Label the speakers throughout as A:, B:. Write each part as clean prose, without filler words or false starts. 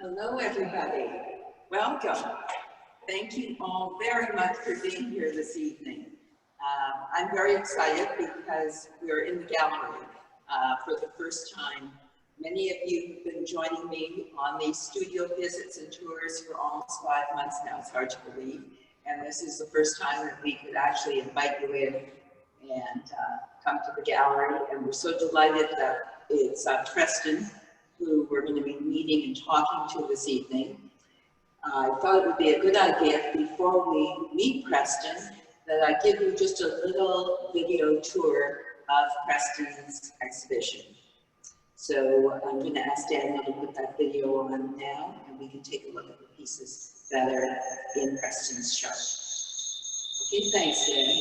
A: Hello, everybody. Welcome. Thank you all very much for being here this evening. I'm very excited because we're in the gallery for the first time. Many of you have been joining me on these studio visits and tours for almost 5 months now. It's hard to believe. And this is the first time that we could actually invite you in and come to the gallery. And we're so delighted that it's Preston, who we're going to be meeting and talking to this evening. I thought it would be a good idea before we meet Preston that I give you just a little video tour of Preston's exhibition. So I'm going to ask Daniel to put that video on now, and we can take a look at the pieces that are in Preston's show. Okay, thanks, Dan.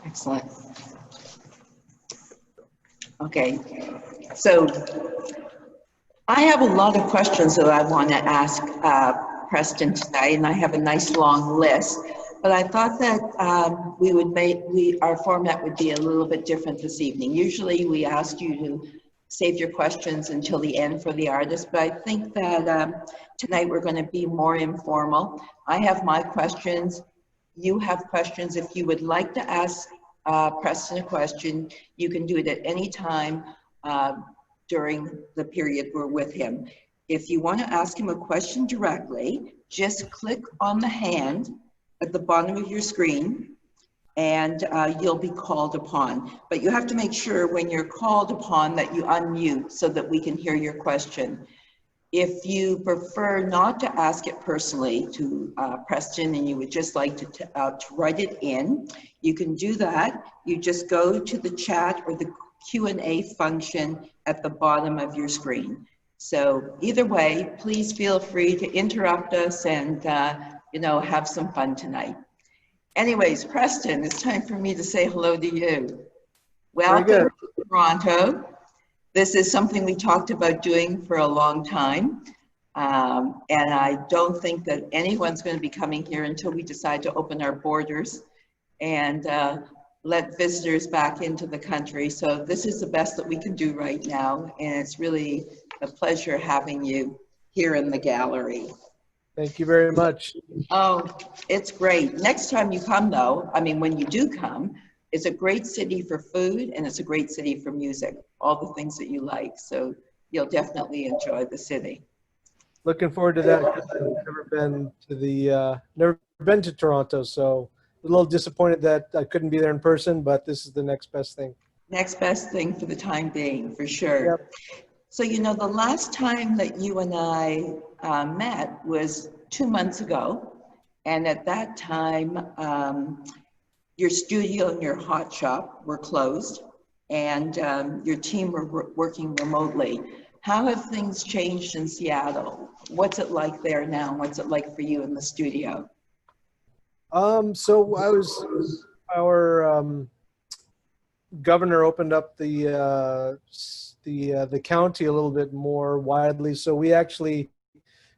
B: Excellent. Okay, so
A: I have a lot of questions that I want to ask Preston today, and I have a nice long list. But I thought that our format would be a little bit different this evening. Usually, we ask you to save your questions until the end for the artist, but I think that tonight we're going to be more informal. I have my questions. You have questions. If you would like to ask Preston a question, you can do it at any time. During the period we're with him. If you want to ask him a question directly, just click on the hand at the bottom of your screen and you'll be called upon. But you have to make sure when you're called upon that you unmute so that we can hear your question. If you prefer not to ask it personally to Preston and you would just like to write it in, you can do that. You just go to the chat or the Q&A function at the bottom of your screen. So either way, please feel free to interrupt us and have some fun tonight. Anyways, Preston, it's time for me to say hello to you. Welcome to Toronto. This is something we talked about doing for a long time. And I don't think that anyone's going to be coming here until we decide to open our borders and let visitors back into the country. So this is the best that we can do right now. And it's really a pleasure having you here in the gallery.
B: Thank you very much.
A: Oh, it's great. Next time you come though, I mean, when you do come, it's a great city for food and it's a great city for music, all the things that you like. So you'll definitely enjoy the city.
B: Looking forward to that. I've never been to Toronto, so a little disappointed that I couldn't be there in person, but this is the next best thing.
A: Next best thing for the time being, for sure. Yep. So, the last time that you and I met was 2 months ago. And at that time, your studio and your hot shop were closed and your team were working remotely. How have things changed in Seattle? What's it like there now? What's it like for you in the studio?
B: So our governor opened up the county a little bit more widely. So we actually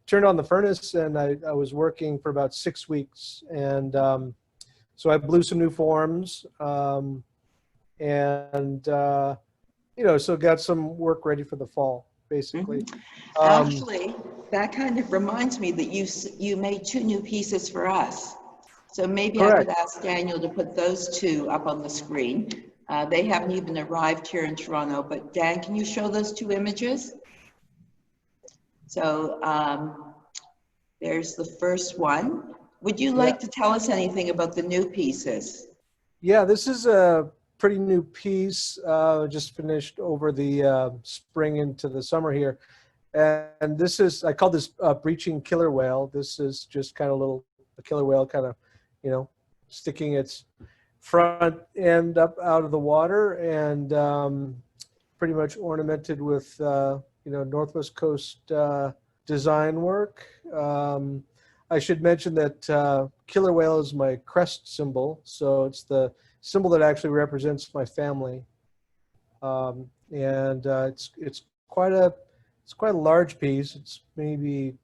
B: turned on the furnace and I was working for about 6 weeks. And so I blew some new forms so got some work ready for the fall, basically.
A: Mm-hmm. Actually, that kind of reminds me that you made 2 new pieces for us. So maybe correct. I could ask Daniel to put those 2 up on the screen. They haven't even arrived here in Toronto, but Dan, can you show those 2 images? So there's the first one. Would you like to tell us anything about the new pieces?
B: Yeah, this is a pretty new piece, just finished over the spring into the summer here. And this is, I call this breaching killer whale. This is just kind of a killer whale kind of, sticking its front end up out of the water and pretty much ornamented with, Northwest Coast design work. I should mention that killer whale is my crest symbol. So it's the symbol that actually represents my family. It's quite a large piece. It's maybe,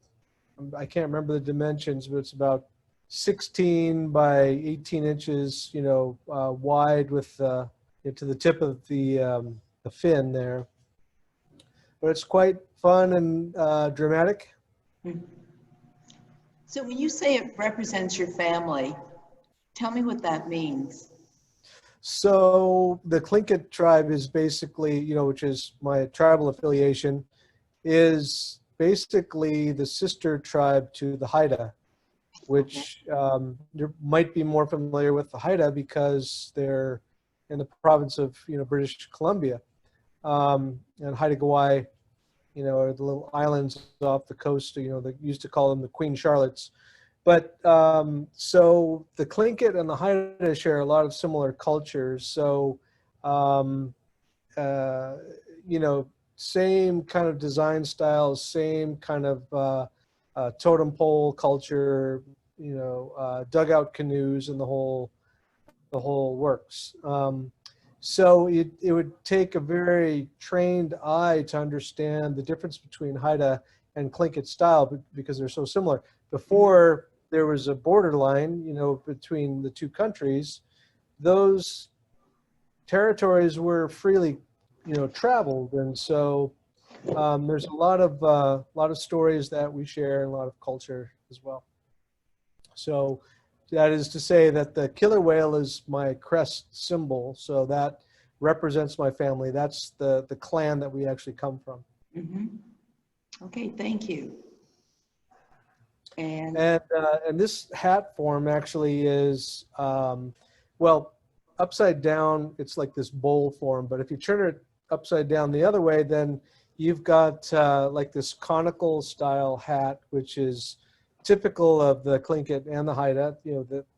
B: I can't remember the dimensions, but it's about 16 by 18 inches, wide with to the tip of the fin there. But it's quite fun and dramatic.
A: So when you say it represents your family, tell me what that means.
B: So the Tlingit tribe is basically, which is my tribal affiliation, is basically the sister tribe to the Haida, which you might be more familiar with the Haida because they're in the province of, British Columbia. And Haida Gwaii, are the little islands off the coast, they used to call them the Queen Charlottes. But so the Tlingit and the Haida share a lot of similar cultures. So, same kind of design styles, same kind of totem pole culture, dugout canoes and the whole works. So it would take a very trained eye to understand the difference between Haida and Tlingit style because they're so similar. Before there was a borderline, between the two countries, those territories were freely, traveled, and so there's a lot of stories that we share and a lot of culture as well. So that is to say that the killer whale is my crest symbol. So that represents my family. That's the clan that we actually come from.
A: Mm-hmm. Okay, thank you. And
B: this hat form actually is, well, upside down, it's like this bowl form. But if you turn it upside down the other way, then you've got like this conical style hat, which is typical of the Tlingit and the Haida.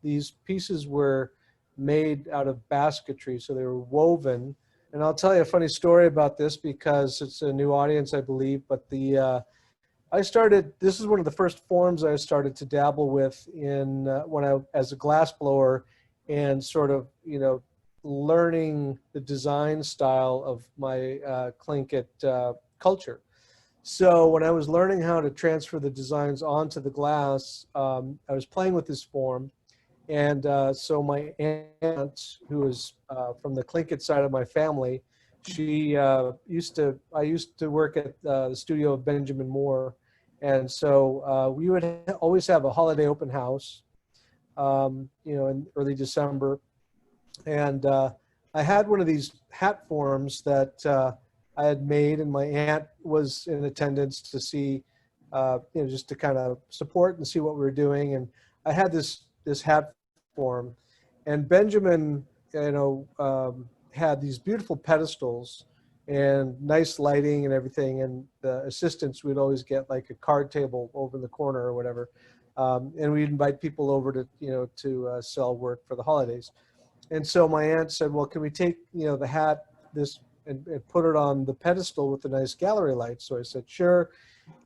B: These pieces were made out of basketry, so they were woven. And I'll tell you a funny story about this because it's a new audience, I believe. But this is one of the first forms I started to dabble with in as a glass blower, and sort of learning the design style of my Tlingit culture. So when I was learning how to transfer the designs onto the glass, I was playing with this form. And so my aunt, who is from the Tlingit side of my family, I used to work at the studio of Benjamin Moore. And so we would always have a holiday open house, in early December. And I had one of these hat forms that I had made, and my aunt was in attendance to see, just to kind of support and see what we were doing. And I had this hat form, and Benjamin, had these beautiful pedestals and nice lighting and everything. And the assistants would always get like a card table over in the corner or whatever, and we'd invite people over to sell work for the holidays. And so my aunt said, "Well, can we take the hat and put it on the pedestal with the nice gallery lights?" So I said, "Sure."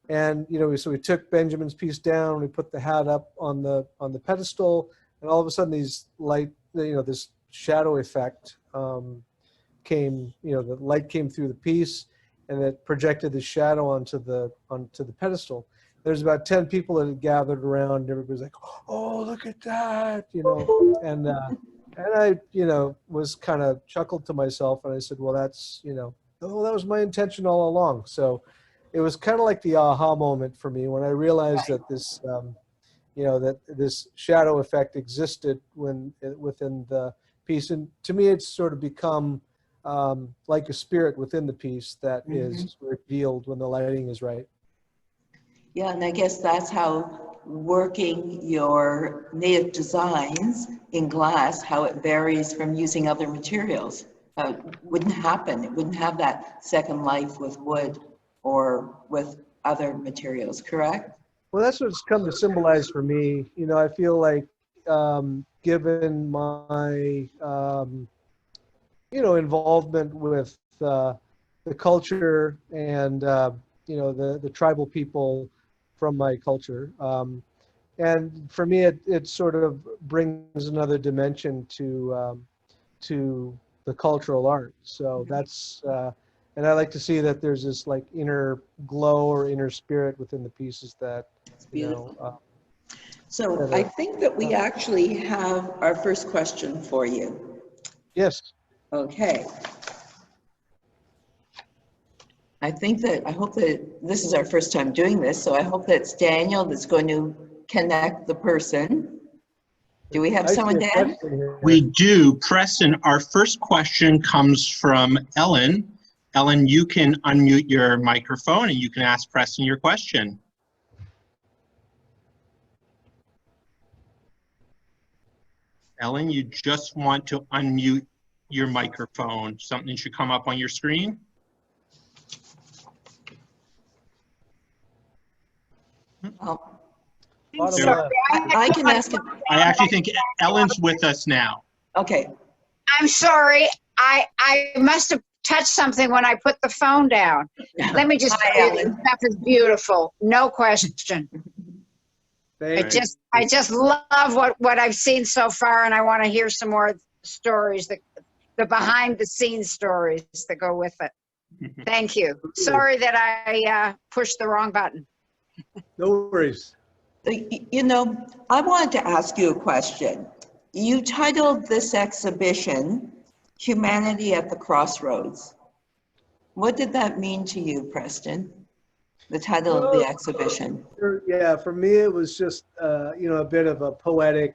B: And so we took Benjamin's piece down, we put the hat up on the pedestal, and all of a sudden these light, this shadow effect came. The light came through the piece, and it projected the shadow onto the pedestal. There's about 10 people that had gathered around, and everybody's like, "Oh, look at that!" And I, was kind of chuckled to myself, and I said, "Well, that's, that was my intention all along." So it was kind of like the aha moment for me when I realized that this, that this shadow effect existed within the piece. And to me, it's sort of become like a spirit within the piece that is revealed when the lighting is right.
A: yeah, and I guess that's how working your native designs in glass, how it varies from using other materials. Wouldn't happen. It wouldn't have that second life with wood or with other materials, correct?
B: Well, that's what it's come to symbolize for me. I feel like given my, involvement with the culture and, the tribal people from my culture. And for me, it sort of brings another dimension to the cultural art. So that's, and I like to see that there's this like inner glow or inner spirit within the pieces that,
A: It's beautiful. So I think that we actually have our first question for you.
B: Yes.
A: Okay. I hope that this is our first time doing this, so I hope that it's Daniel that's going to connect the person. Do we have someone, Dan?
C: We do. Preston, our first question comes from Ellen. Ellen, you can unmute your microphone and you can ask Preston your question. Ellen, you just want to unmute your microphone. Something should come up on your screen.
A: I'm sorry. I can ask him.
C: I actually think Ellen's with us now.
A: Okay.
D: I'm sorry. I must have touched something when I put the phone down. Let me just
A: Hi,
D: tell you,
A: Ellen.
D: this stuff is beautiful. No question. I just love what I've seen so far, and I want to hear some more stories. the behind the scenes stories that go with it. Thank you. Sorry that I pushed the wrong button.
B: No worries.
A: You know, I wanted to ask you a question. You titled this exhibition, Humanity at the Crossroads. What did that mean to you, Preston? The title of the exhibition.
B: Yeah, for me, it was just, you know, a bit of a poetic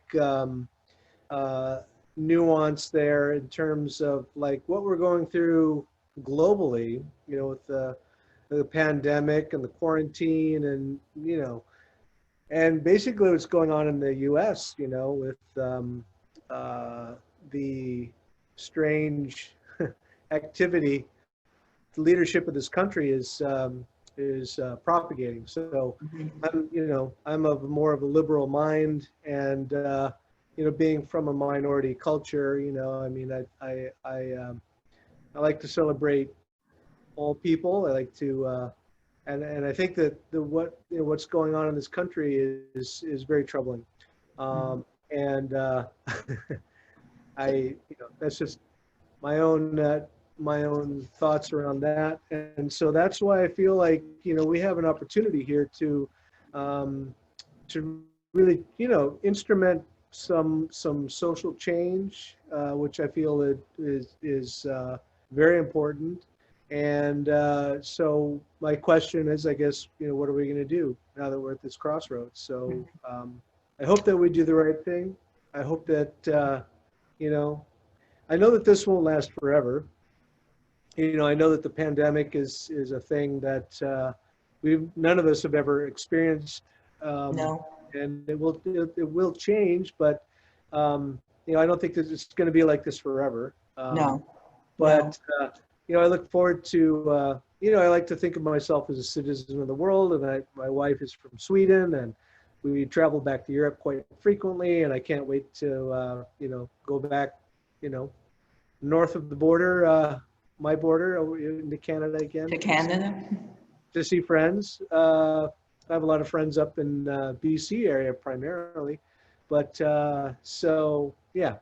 B: nuance there in terms of like what we're going through globally, you know, with the pandemic and the quarantine and, you know, and basically what's going on in the US, you know, with the strange activity the leadership of this country is propagating. So I'm, you know, I'm of more of a liberal mind, and you know, being from a minority culture, you know, I mean, I like to celebrate all people. I like to, and I think that what's going on in this country is very troubling, and you know, that's just my own thoughts around that. And so that's why I feel like, you know, we have an opportunity here to really, you know, instrument some social change, which I feel is very important. And so my question is, I guess, you know, what are we going to do now that we're at this crossroads? So I hope that we do the right thing. I hope that, you know, I know that this won't last forever. You know, I know that the pandemic is a thing that none of us have ever experienced.
A: No.
B: And it will change, but you know, I don't think that it's going to be like this forever.
A: No.
B: But you know, I look forward to you know, I like to think of myself as a citizen of the world, and my wife is from Sweden, and we travel back to Europe quite frequently, and I can't wait to you know, go back, you know, north of the border, my border, into Canada again.
A: To Canada?
B: To see friends. I have a lot of friends up in BC area primarily, but so yeah.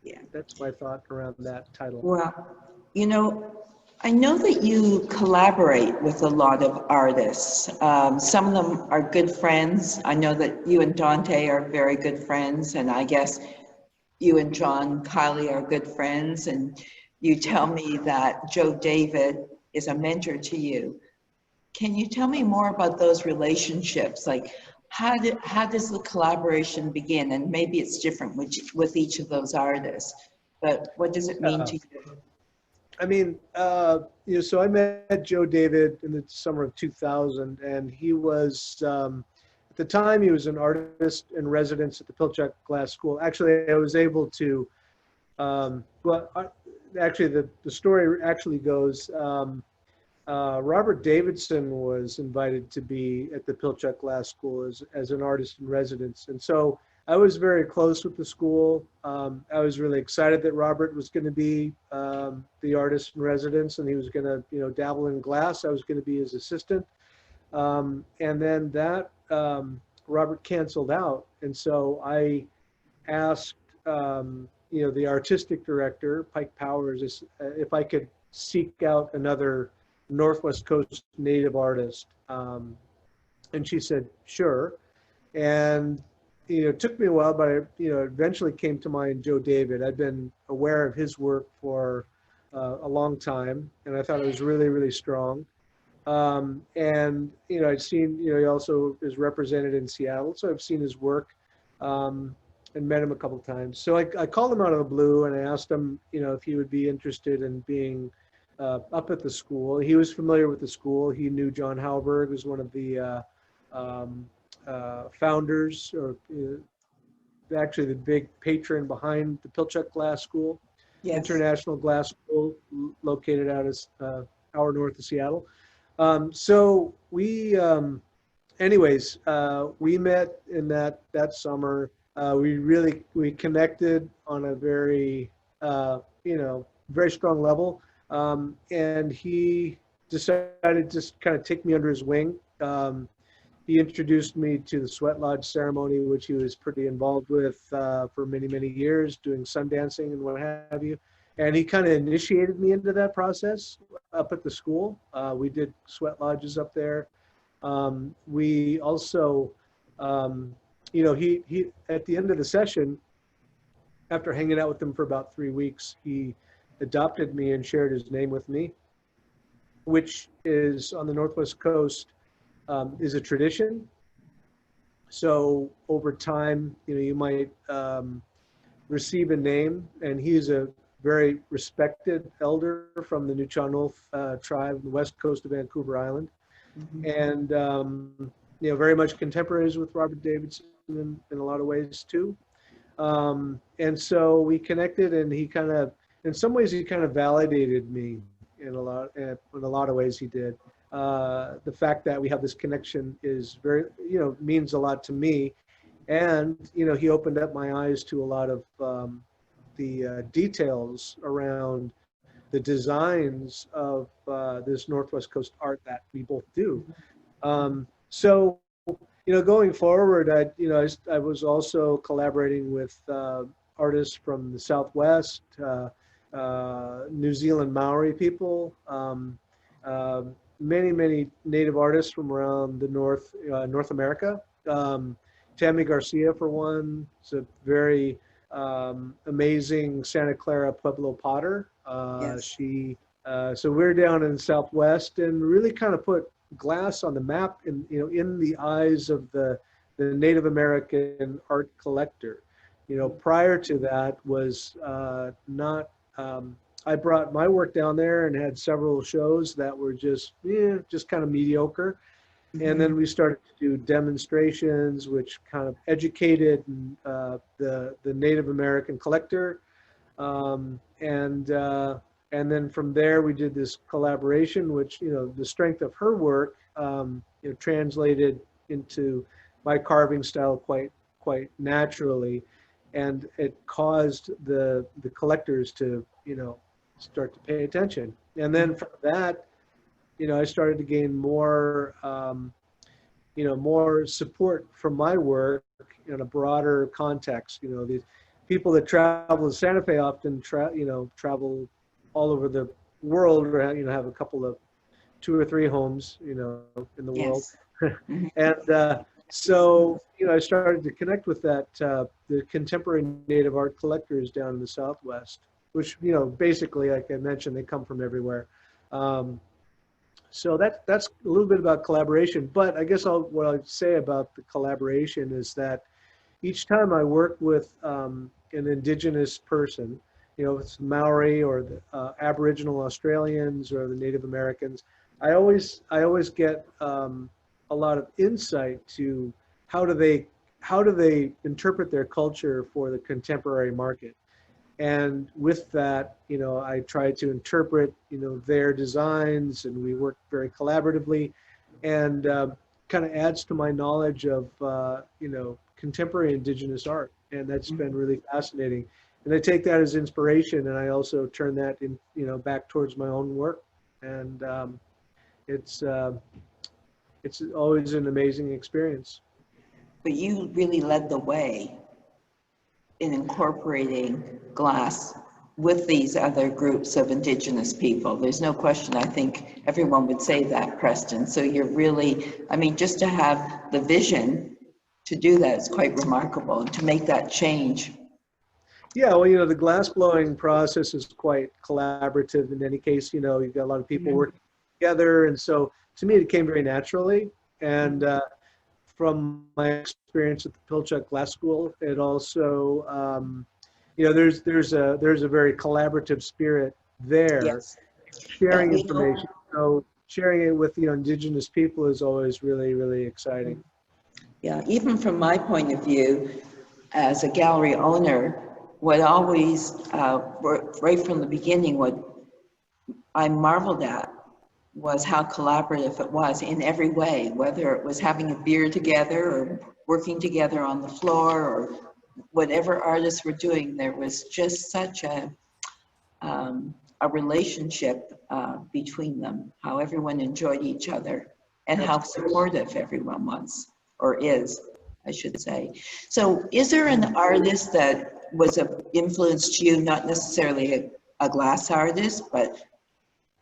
A: Yeah.
B: That's my thought around that title.
A: Well, you know, I know that you collaborate with a lot of artists. Some of them are good friends. I know that you and Dante are very good friends, and I guess you and John Kiley are good friends, and you tell me that Joe David is a mentor to you. Can you tell me more about those relationships? Like, how does the collaboration begin? And maybe it's different with each of those artists, but what does it mean to you?
B: I mean, you know, so I met Joe David in the summer of 2000, and he was, at the time, he was an artist in residence at the Pilchuck Glass School. Actually, I was able to, well, actually, the story actually goes, Robert Davidson was invited to be at the Pilchuck Glass School as an artist in residence. And so I was very close with the school. I was really excited that Robert was going to be the artist in residence, and he was going to, you know, dabble in glass. I was going to be his assistant. And then that Robert canceled out. And so I asked, you know, the artistic director, Pike Powers, if I could seek out another Northwest Coast native artist. And she said, sure. And, you know, it took me a while, but I, you know, eventually came to mind Joe David. I'd been aware of his work for a long time, and I thought it was really, really strong. And, you know, I'd seen, you know, he also is represented in Seattle, so I've seen his work and met him a couple of times. So I called him out of the blue, and I asked him, you know, if he would be interested in being up at the school. He was familiar with the school. He knew John Halberg, who's one of the founders, or actually the big patron behind the Pilchuck Glass School. Yes. International Glass School, located out of hour north of Seattle. So we, anyways, we met in that summer. We connected on a very, you know, very strong level. And he decided to just kind of take me under his wing. he introduced me to the Sweat Lodge ceremony, which he was pretty involved with for many, many years, doing sun dancing and what have you. And he kind of initiated me into that process up at the school. We did sweat lodges up there. We also, he at the end of the session, after hanging out with him for about 3 weeks, he adopted me and shared his name with me, which is on the Northwest Coast, is a tradition. So over time, you might receive a name, and he's a very respected elder from the Nuu-chah-nulth tribe on the west coast of Vancouver Island. And, very much contemporaries with Robert Davidson in a lot of ways too. And so we connected, and he kind of, in some ways, he kind of validated me in a lot of ways he did. The fact that we have this connection is very, means a lot to me. And, he opened up my eyes to a lot of the details around the designs of this Northwest Coast art that we both do. So, going forward, I was also collaborating with artists from the Southwest, New Zealand Maori people, many native artists from around the North America. Tammy Garcia, for one, is a very amazing Santa Clara Pueblo potter.
A: Yes.
B: So we're down in the Southwest and really kind of put glass on the map in the eyes of the Native American art collector. Prior to that was not. I brought my work down there and had several shows that were just kind of mediocre. And then we started to do demonstrations, which kind of educated the Native American collector. And then from there, we did this collaboration, which, the strength of her work, translated into my carving style quite naturally. And it caused the collectors to, start to pay attention. And then from that, I started to gain more, more support from my work in a broader context. These people that travel to Santa Fe often travel all over the world, or have a couple of 2 or 3 homes, in the world. And so, I started to connect with the contemporary Native art collectors down in the Southwest, which, basically, like I mentioned, they come from everywhere. So that's a little bit about collaboration. But I guess what I'd say about the collaboration is that each time I work with an Indigenous person, it's Maori or the Aboriginal Australians or the Native Americans, I always get a lot of insight to how do they interpret their culture for the contemporary market. And with that, I try to interpret, their designs, and we work very collaboratively, and kind of adds to my knowledge of, contemporary Indigenous art. And that's been really fascinating. And I take that as inspiration, and I also turn that in, back towards my own work. And it's always an amazing experience.
A: But you really led the way in incorporating glass with these other groups of Indigenous people. There's no question. I think everyone would say that, Preston. So you're really, just to have the vision to do that is quite remarkable, and to make that change.
B: Yeah, well, the glass blowing process is quite collaborative in any case. You've got a lot of people working together. And so to me, it came very naturally. And from my experience at the Pilchuck Glass School, it also, there's a very collaborative spirit there.
A: Yes.
B: Sharing information. So sharing it with, Indigenous people is always really, really exciting.
A: Yeah, even from my point of view, as a gallery owner, what always, right from the beginning, what I marveled at was how collaborative it was in every way, whether it was having a beer together or working together on the floor or whatever artists were doing. There was just such a relationship between them, how everyone enjoyed each other.
E: and how supportive everyone was, or is, I should say. So is there an artist that was influenced you, not necessarily a glass artist, but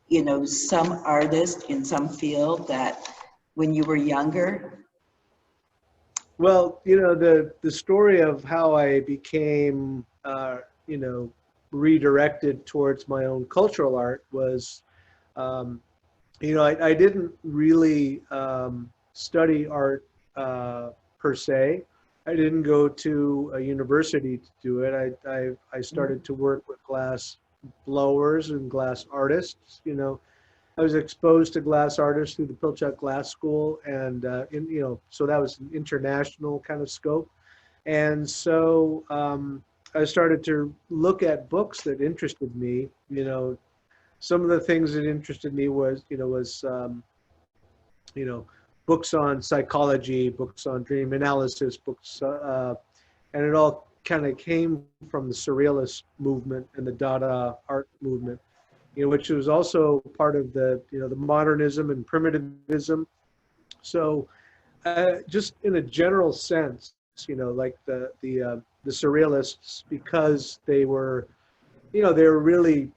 E: you know, some artist in some field that when you were younger?
B: Well, you know, the story of how I became, you know, redirected towards my own cultural art was, you know, I didn't really study art per se. I didn't go to a university to do it. I started to work with glass blowers and glass artists. You know, I was exposed to glass artists through the Pilchuck Glass School, and you know, so that was an international kind of scope. And so I started to look at books that interested me. You know, some of the things that interested me was, you know, books on psychology, books on dream analysis, books, and it all kind of came from the Surrealist movement and the Dada art movement, you know, which was also part of the, you know, the modernism and primitivism. So just in a general sense, you know, like the Surrealists, because they were, you know, they were really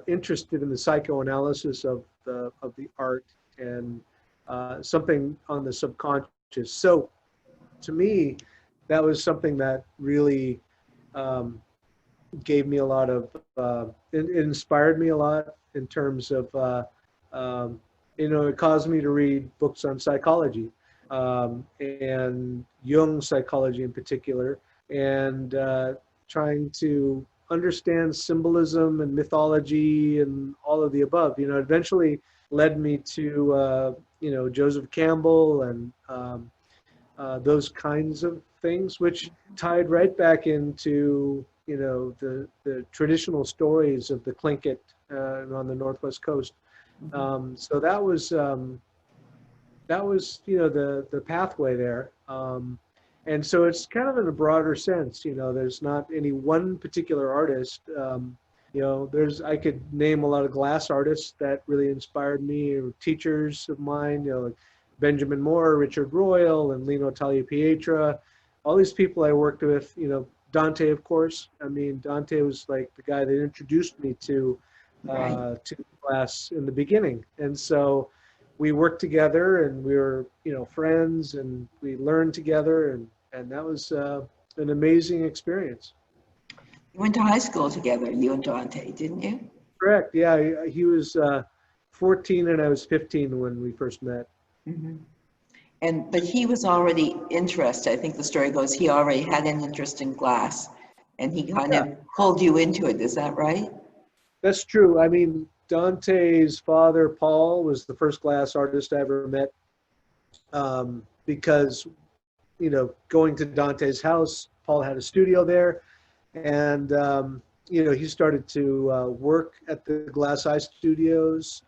B: interested in the psychoanalysis of the art and something on the subconscious. So to me, that was something that really gave me a lot of, it inspired me a lot in terms of, you know, it caused me to read books on psychology and Jung psychology in particular, and trying to understand symbolism and mythology and all of the above. You know, eventually led me to, you know, Joseph Campbell and those kinds of things, which tied right back into, you know, the traditional stories of the Tlingit on the Northwest Coast. So that was, you know, the pathway there. And so it's kind of in a broader sense, you know, there's not any one particular artist. You know, I could name a lot of glass artists that really inspired me, or teachers of mine, you know, like Benjamin Moore, Richard Royal, and Lino Tagliapietra. All these people I worked with, you know, Dante, of course. I mean, Dante was like the guy that introduced me to glass in the beginning. And so we worked together, and we were, you know, friends, and we learned together, and that was an amazing experience.
E: You went to high school together, you and Dante, didn't you?
B: Correct. Yeah, he was 14 and I was 15 when we first met.
E: Mm-hmm. But he was already interested. I think the story goes he already had an interest in glass, and he kind of pulled you into it. Is that right?
B: That's true. I mean, Dante's father, Paul, was the first glass artist I ever met, because, you know, going to Dante's house, Paul had a studio there, and you know, he started to work at the Glass Eye Studios,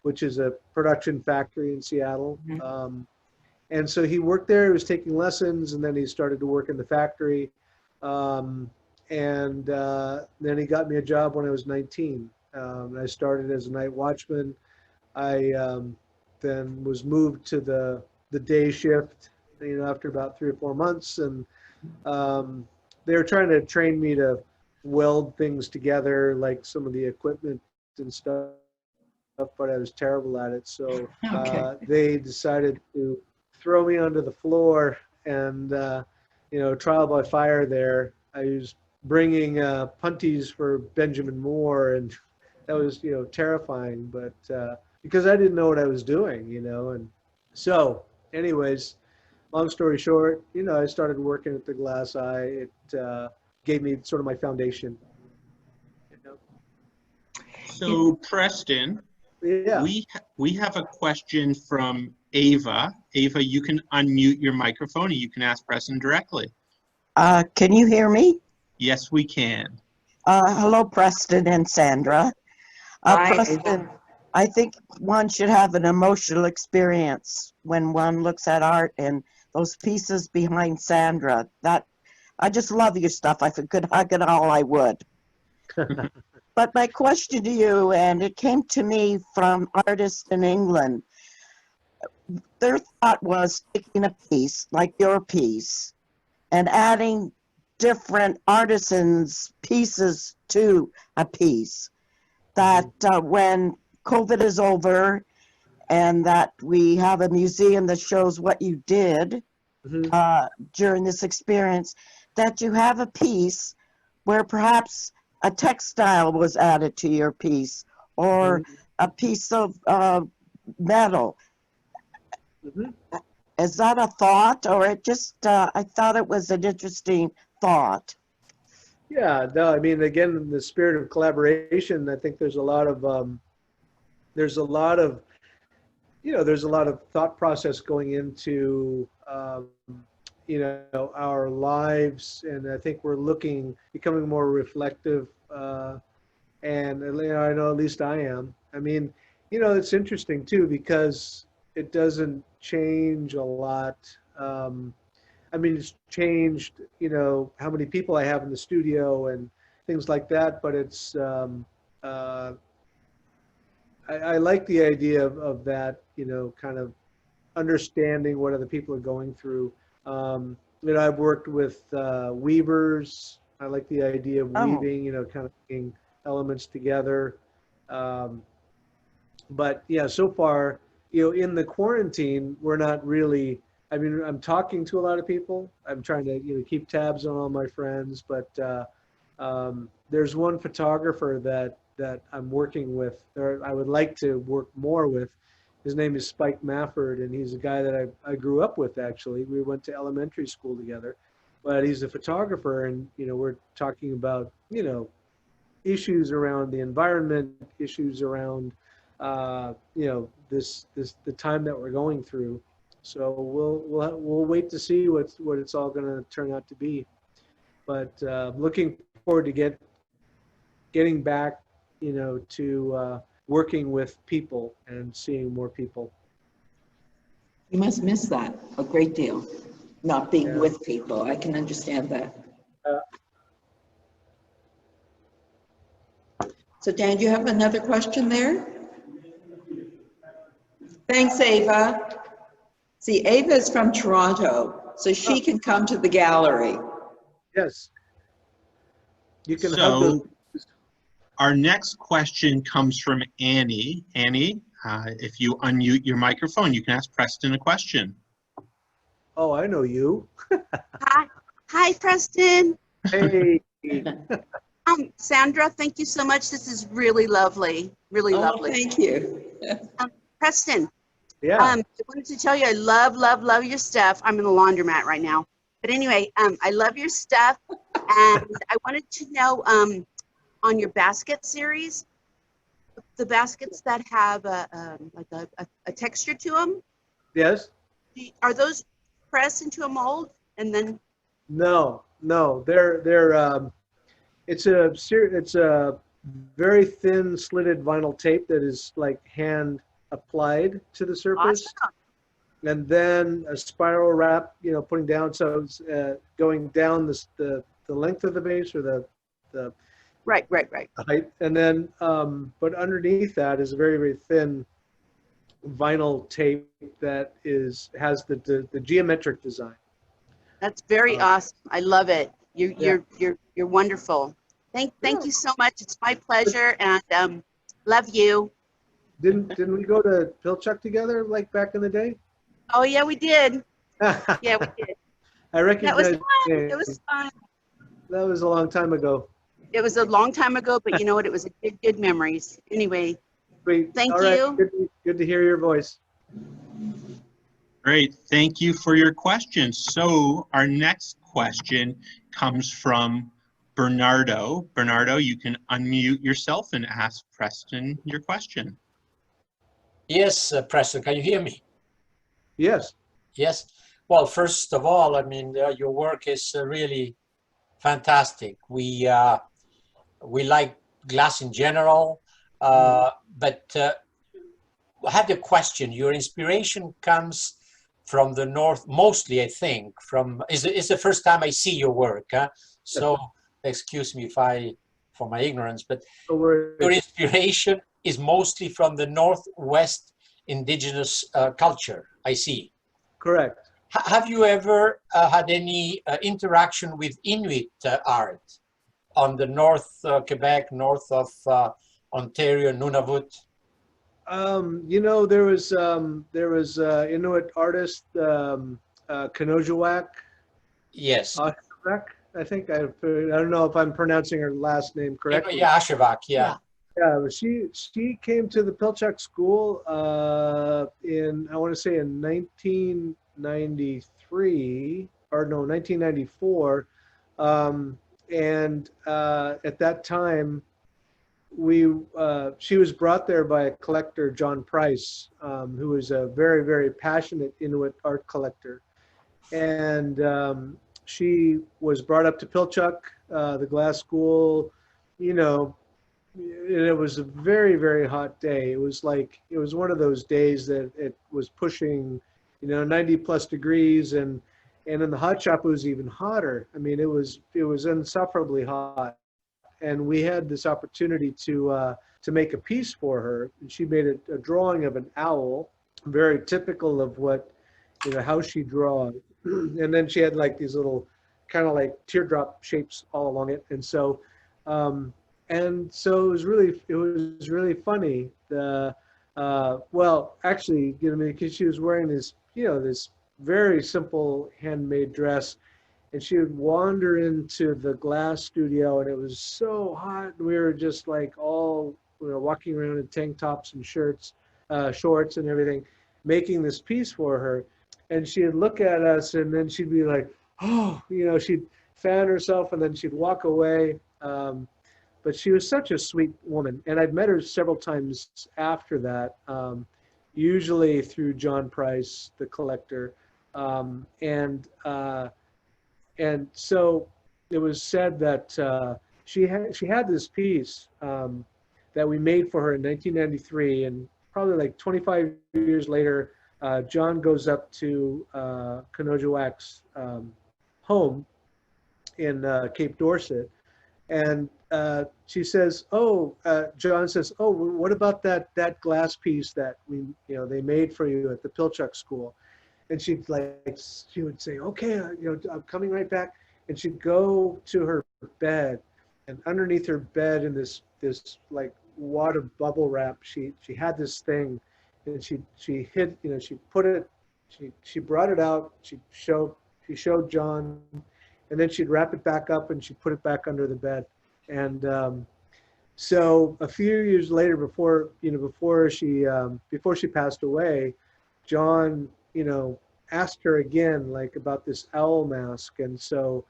B: which is a production factory in Seattle.
E: Mm-hmm.
B: And so he worked there, he was taking lessons, and then he started to work in the factory. And then he got me a job when I was 19. I started as a night watchman. I then was moved to the day shift, you know, after about 3 or 4 months. And they were trying to train me to weld things together, like some of the equipment and stuff, but I was terrible at it. So they decided to throw me onto the floor, and, you know, trial by fire there. I was bringing punties for Benjamin Moore, and that was, you know, terrifying, but because I didn't know what I was doing, you know. And so anyways, long story short, you know, I started working at the Glass Eye. It gave me sort of my foundation, you know.
C: So Preston,
B: Yeah.
C: we have a question from Ava. Ava, you can unmute your microphone and you can ask Preston directly.
F: Can you hear me?
C: Yes, we can.
F: Hello, Preston and Sandra.
E: Hi,
F: Preston,
E: Ava.
F: I think one should have an emotional experience when one looks at art and those pieces behind Sandra. That I just love your stuff. If I could hug it all, I would. But my question to you, and it came to me from artists in England, their thought was taking a piece, like your piece, and adding different artisans' pieces to a piece. That when COVID is over and that we have a museum that shows what you did during this experience, that you have a piece where perhaps a textile was added to your piece or a piece of metal. Is that a thought, or it just, I thought it was an interesting thought.
B: Yeah, no, I mean, again, in the spirit of collaboration, I think there's a lot of thought process going into, our lives. And I think we're becoming more reflective. And, I know at least I am. I mean, it's interesting too, because it doesn't change a lot. It's changed, how many people I have in the studio and things like that. But it's, I like the idea of that, kind of understanding what other people are going through. I've worked with weavers. I like the idea of weaving, kind of bringing elements together. But yeah, so far, in the quarantine, we're not really, I'm talking to a lot of people. I'm trying to, keep tabs on all my friends, but there's one photographer that I'm working with, or I would like to work more with. His name is Spike Mafford, and he's a guy that I grew up with, actually. We went to elementary school together, but he's a photographer, and, we're talking about, issues around the environment, issues around, the time that we're going through. So we'll wait to see what it's all going to turn out to be. But looking forward to getting back, to working with people and seeing more people.
E: You must miss that a great deal, not being with people. I can understand that. So Dan, do you have another question there? Thanks, Ava. See, Ava is from Toronto, so she can come to the gallery.
B: Yes. You can have
C: So our next question comes from Annie. Annie, if you unmute your microphone, you can ask Preston a question.
B: Oh, I know you.
G: Hi, Preston.
B: Hey.
G: Sandra, thank you so much. This is really lovely, really lovely.
E: Thank you.
G: Preston,
B: Yeah.
G: I wanted to tell you I love, love, love your stuff. I'm in the laundromat right now. But anyway, I love your stuff. And I wanted to know, on your basket series, the baskets that have a texture to them.
B: Yes.
G: Are those pressed into a mold and then?
B: No. They're it's a very thin slitted vinyl tape that is like hand applied to the surface.
G: Awesome.
B: And then a spiral wrap, putting down, so it's going down the length of the base, or the
G: Right.
B: height, and then but underneath that is a very, very thin vinyl tape that has the geometric design.
G: That's very awesome. I love it. You're wonderful. Thank you so much. It's my pleasure, and love you.
B: Didn't we go to Pilchuck together, like back in the day?
G: Oh yeah, we did. Yeah, we did.
B: I recognize.
G: That was fun. It was fun.
B: That was a long time ago.
G: It was a long time ago, but you know what? It was a good memories. Anyway,
B: Great.
G: Thank
B: All right.
G: you.
B: Good to hear your voice.
C: Great, thank you for your question. So our next question comes from Bernardo. Bernardo, you can unmute yourself and ask Preston your question.
H: Yes, Preston, can you hear me?
B: Yes.
H: Yes. Well, first of all, your work is really fantastic. We like glass in general, but I have a question. Your inspiration comes from the north, mostly, I think. It's the first time I see your work, huh? So excuse me for my ignorance, but your inspiration is mostly from the Northwest indigenous culture. I see.
B: Correct.
H: Have you ever had any interaction with Inuit art on the North Quebec, north of Ontario, Nunavut?
B: You know, there was Inuit artist Kanojawak,
H: Yes.
B: I think I don't know if I'm pronouncing her last name correctly.
H: Yeah, Ashevak, yeah.
B: Yeah, but she came to the Pilchuck School in, I want to say, in 1993 or no 1994, and at that time she was brought there by a collector, John Price, who was a very, very passionate Inuit art collector, and she was brought up to Pilchuck, the glass school, you know. It was a very, very hot day. It was one of those days that it was pushing, 90 plus degrees, and in the hot shop it was even hotter. I mean, it was insufferably hot, and we had this opportunity to make a piece for her. And she made a drawing of an owl, very typical of what, how she draws. And then she had like these little kind of like teardrop shapes all along it, and so. And so it was really funny. Well, actually, because she was wearing this, this very simple handmade dress, and she would wander into the glass studio, and it was so hot, and we were just like all, walking around in tank tops and shorts and everything, making this piece for her. And she'd look at us, and then she'd be like, oh, she'd fan herself, and then she'd walk away. But she was such a sweet woman, and I'd met her several times after that, usually through John Price, the collector, and so it was said that she had this piece that we made for her in 1993, and probably like 25 years later, John goes up to Kanojawak's home in Cape Dorset. And she says, John says, oh, what about that glass piece that they made for you at the Pilchuck School? And she would say, okay, I'm coming right back. And she'd go to her bed, and underneath her bed in this like wad of bubble wrap, she had this thing, and she hid, she put it, she brought it out, she showed John, and then she'd wrap it back up and she'd put it back under the bed. And so a few years later, before she passed away, John, asked her again, like, about this owl mask. And so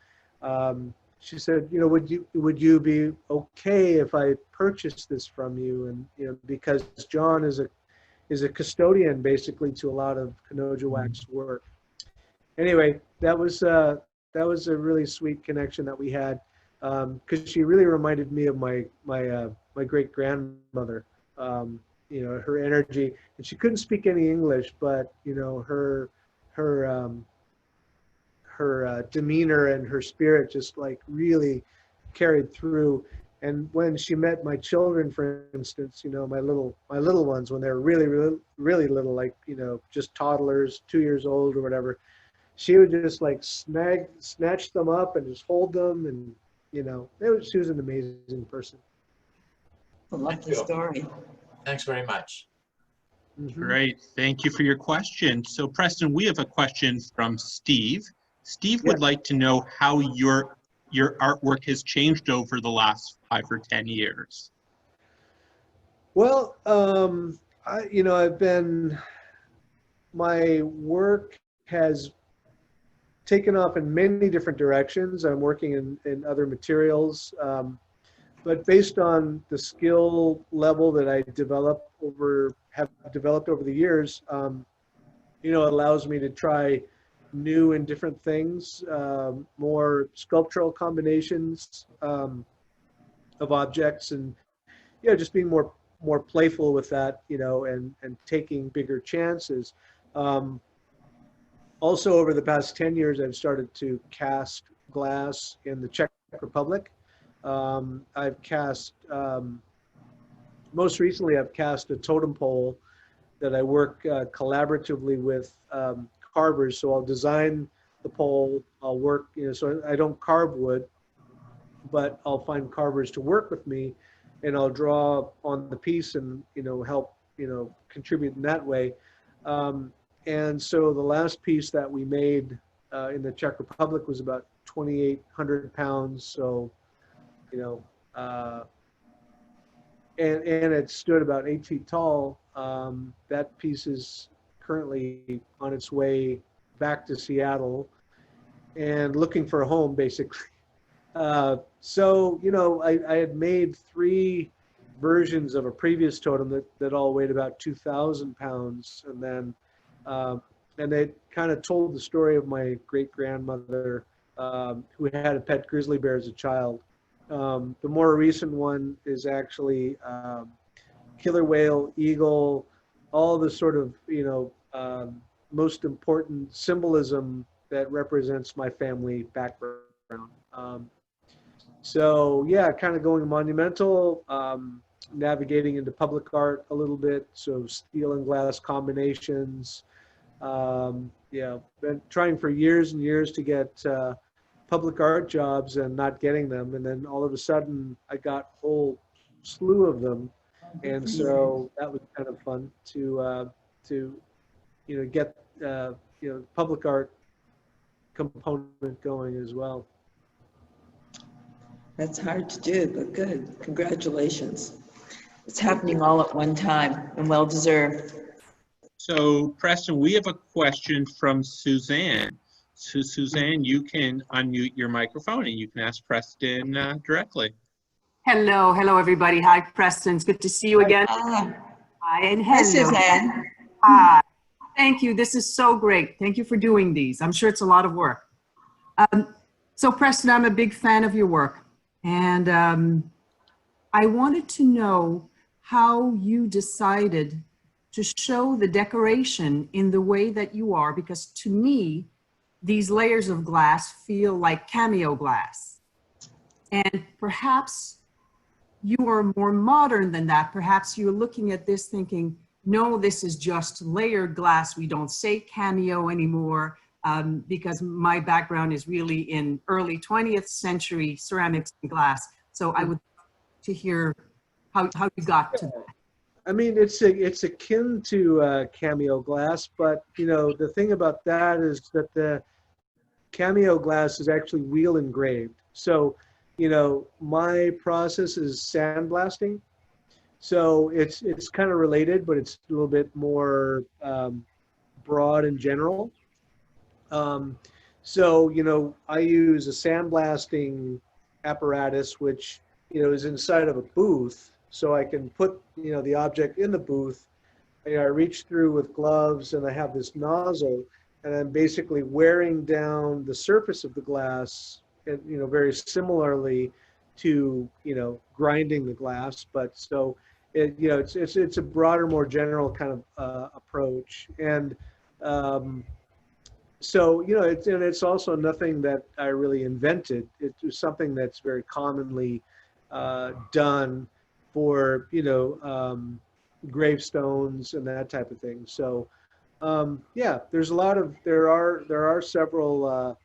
B: she said, would you be okay if I purchased this from you? And because John is a custodian basically to a lot of Kanojawak's work. Anyway, that was a really sweet connection that we had, because she really reminded me of my great grandmother. Her energy, and she couldn't speak any English, but her demeanor and her spirit just like really carried through. And when she met my children, for instance, my little ones, when they're really, really, really little, like, just toddlers, 2 years old or whatever, she would just like snatch them up and just hold them. And, she was an amazing person.
E: I love the story.
H: Thanks very much.
B: Mm-hmm.
C: Great. Thank you for your question. So, Preston, we have a question from Steve. Steve would like to know how your artwork has changed over the last 5 or 10 years.
B: Well, my work has taken off in many different directions. I'm working in other materials, but based on the skill level that I have developed over the years, it allows me to try new and different things, more sculptural combinations of objects, and just being more playful with that, and taking bigger chances. Also, over the past 10 years, I've started to cast glass in the Czech Republic. I've cast, most recently, I've cast a totem pole that I work collaboratively with carvers. So I'll design the pole, I'll work, so I don't carve wood, but I'll find carvers to work with me, and I'll draw on the piece and, help, contribute in that way. And so the last piece that we made in the Czech Republic was about 2,800 pounds. So, and it stood about 8 feet tall. That piece is currently on its way back to Seattle and looking for a home, basically. So, I had made 3 versions of a previous totem that all weighed about 2,000 pounds. And then, and they kind of told the story of my great-grandmother who had a pet grizzly bear as a child. The more recent one is actually killer whale, eagle, all the sort of, most important symbolism that represents my family background. So yeah, kind of going monumental, navigating into public art a little bit. So steel and glass combinations. Been trying for years and years to get public art jobs and not getting them. And then all of a sudden I got a whole slew of them. And so that was kind of fun to get, public art component going as well.
E: That's hard to do, but good. Congratulations. It's happening all at one time and well deserved.
C: So Preston, we have a question from Suzanne. So Suzanne, you can unmute your microphone and you can ask Preston directly.
I: Hello, everybody. Hi, Preston. It's good to see you again. Hi, and hello.
E: Hi, Suzanne.
I: Hi. Thank you. This is so great. Thank you for doing these. I'm sure it's a lot of work. So Preston, I'm a big fan of your work. And I wanted to know how you decided to show the decoration in the way that you are, because to me, these layers of glass feel like cameo glass. And perhaps you are more modern than that. Perhaps you're looking at this thinking, no, this is just layered glass. We don't say cameo anymore. Because my background is really in early 20th century ceramics and glass. So I would like to hear how you got to that.
B: I mean, it's akin to cameo glass, but the thing about that is that the cameo glass is actually wheel engraved. So, my process is sandblasting. So it's kind of related, but it's a little bit more broad and general. So, I use a sandblasting apparatus, which, is inside of a booth. So I can put, the object in the booth. I reach through with gloves and I have this nozzle and I'm basically wearing down the surface of the glass, and, very similarly to, grinding the glass. But so, it's a broader, more general kind of approach. And, so, it's also nothing that I really invented. It's something that's very commonly done for, gravestones and that type of thing. So, yeah, there are several,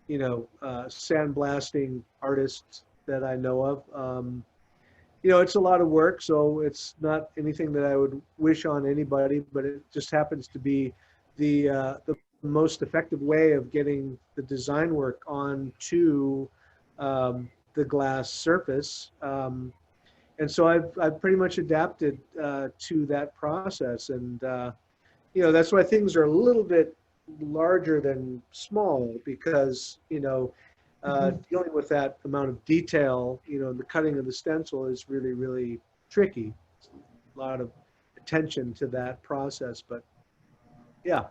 B: sandblasting artists that I know of. It's a lot of work, so it's not anything that I would wish on anybody, but it just happens to be the most effective way of getting the design work onto the glass surface. And so I've pretty much adapted to that process. And, that's why things are a little bit larger than small, because, dealing with that amount of detail, the cutting of the stencil is really, really tricky. A lot of attention to that process, but yeah.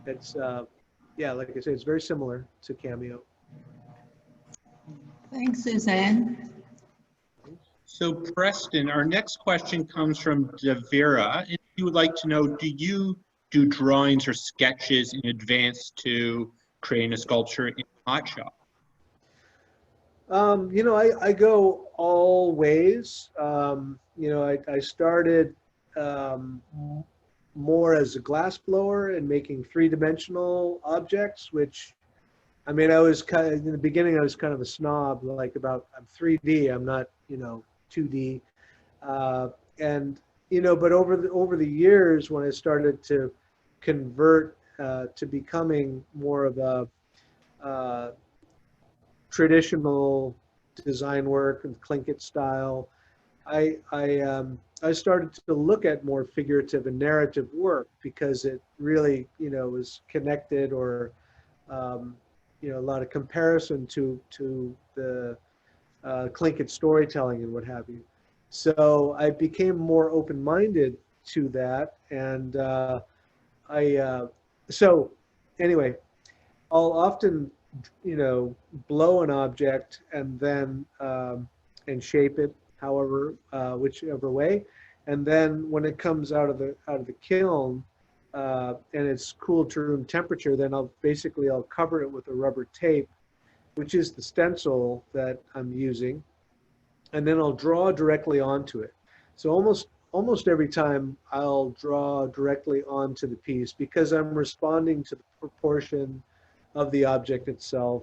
B: It's, like I say, it's very similar to cameo.
E: Thanks, Suzanne.
C: So Preston, our next question comes from Devira. If you would like to know, do you do drawings or sketches in advance to creating a sculpture in hot shop?
B: I go all ways. I started more as a glass blower and making three-dimensional objects, which, I mean, I was kind of, in the beginning, I was kind of a snob, like about, I'm 3D, I'm not, 2D. And, but over the years, when I started to convert to becoming more of a traditional design work and Tlingit style, I started to look at more figurative and narrative work because it really, was connected or, a lot of comparison to the Tlingit storytelling and what have you. So I became more open-minded to that, and so anyway, I'll often, blow an object and then and shape it, however, whichever way, and then when it comes out of the kiln and it's cooled to room temperature, then I'll cover it with a rubber tape, which is the stencil that I'm using, and then I'll draw directly onto it. So almost every time I'll draw directly onto the piece because I'm responding to the proportion of the object itself,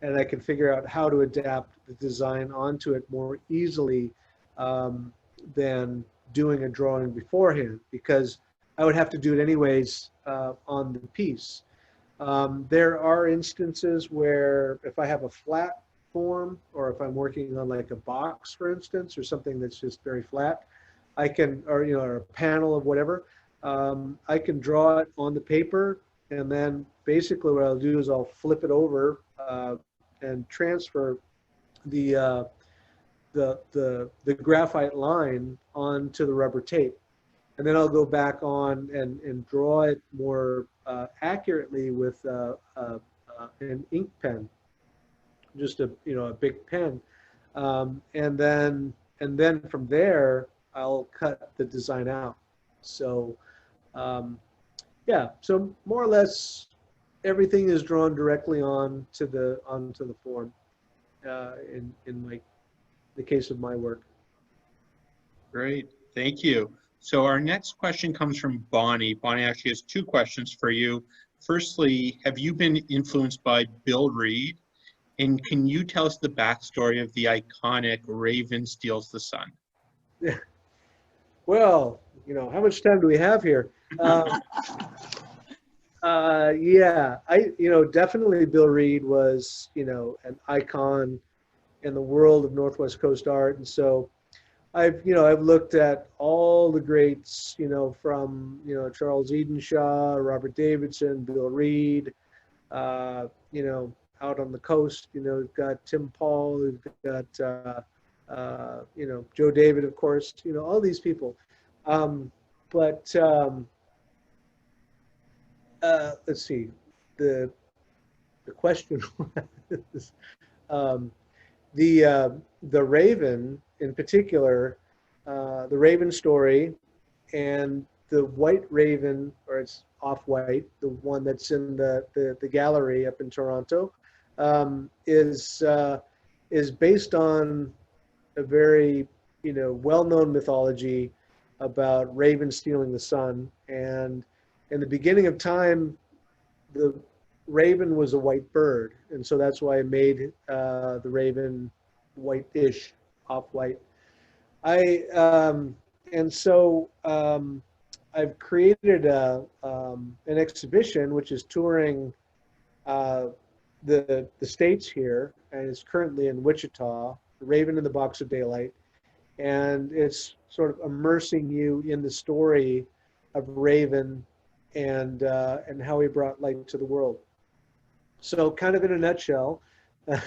B: and I can figure out how to adapt the design onto it more easily than doing a drawing beforehand, because I would have to do it anyways on the piece. There are instances where if I have a flat form, or if I'm working on like a box, for instance, or something that's just very flat, I can, or a panel of whatever, I can draw it on the paper, and then basically what I'll do is I'll flip it over and transfer the graphite line onto the rubber tape, and then I'll go back on and draw it more accurately with an ink pen, just a big pen, and then from there I'll cut the design out. So yeah, so more or less everything is drawn directly onto the form in the case of my work.
C: Great, thank you. So our next question comes from Bonnie. Bonnie actually has two questions for you. Firstly, have you been influenced by Bill Reed? And can you tell us the backstory of the iconic Raven Steals the Sun?
B: Well, how much time do we have here? Yeah, definitely Bill Reed was, an icon in the world of Northwest Coast art. And so I've looked at all the greats, from, Charles Edenshaw, Robert Davidson, Bill Reed, out on the coast, we've got Tim Paul, we've got, Joe David, of course, all these people. Let's see, the question was, the Raven in particular, the Raven story, and the White Raven, or it's off-white, the one that's in the gallery up in Toronto, is based on a very well-known mythology about Raven stealing the sun. And in the beginning of time, the Raven was a white bird, and so that's why I made the Raven white-ish, off-white. I've created an exhibition which is touring the States here, and it's currently in Wichita, Raven in the Box of Daylight, and it's sort of immersing you in the story of Raven and how he brought light to the world. So kind of in a nutshell, I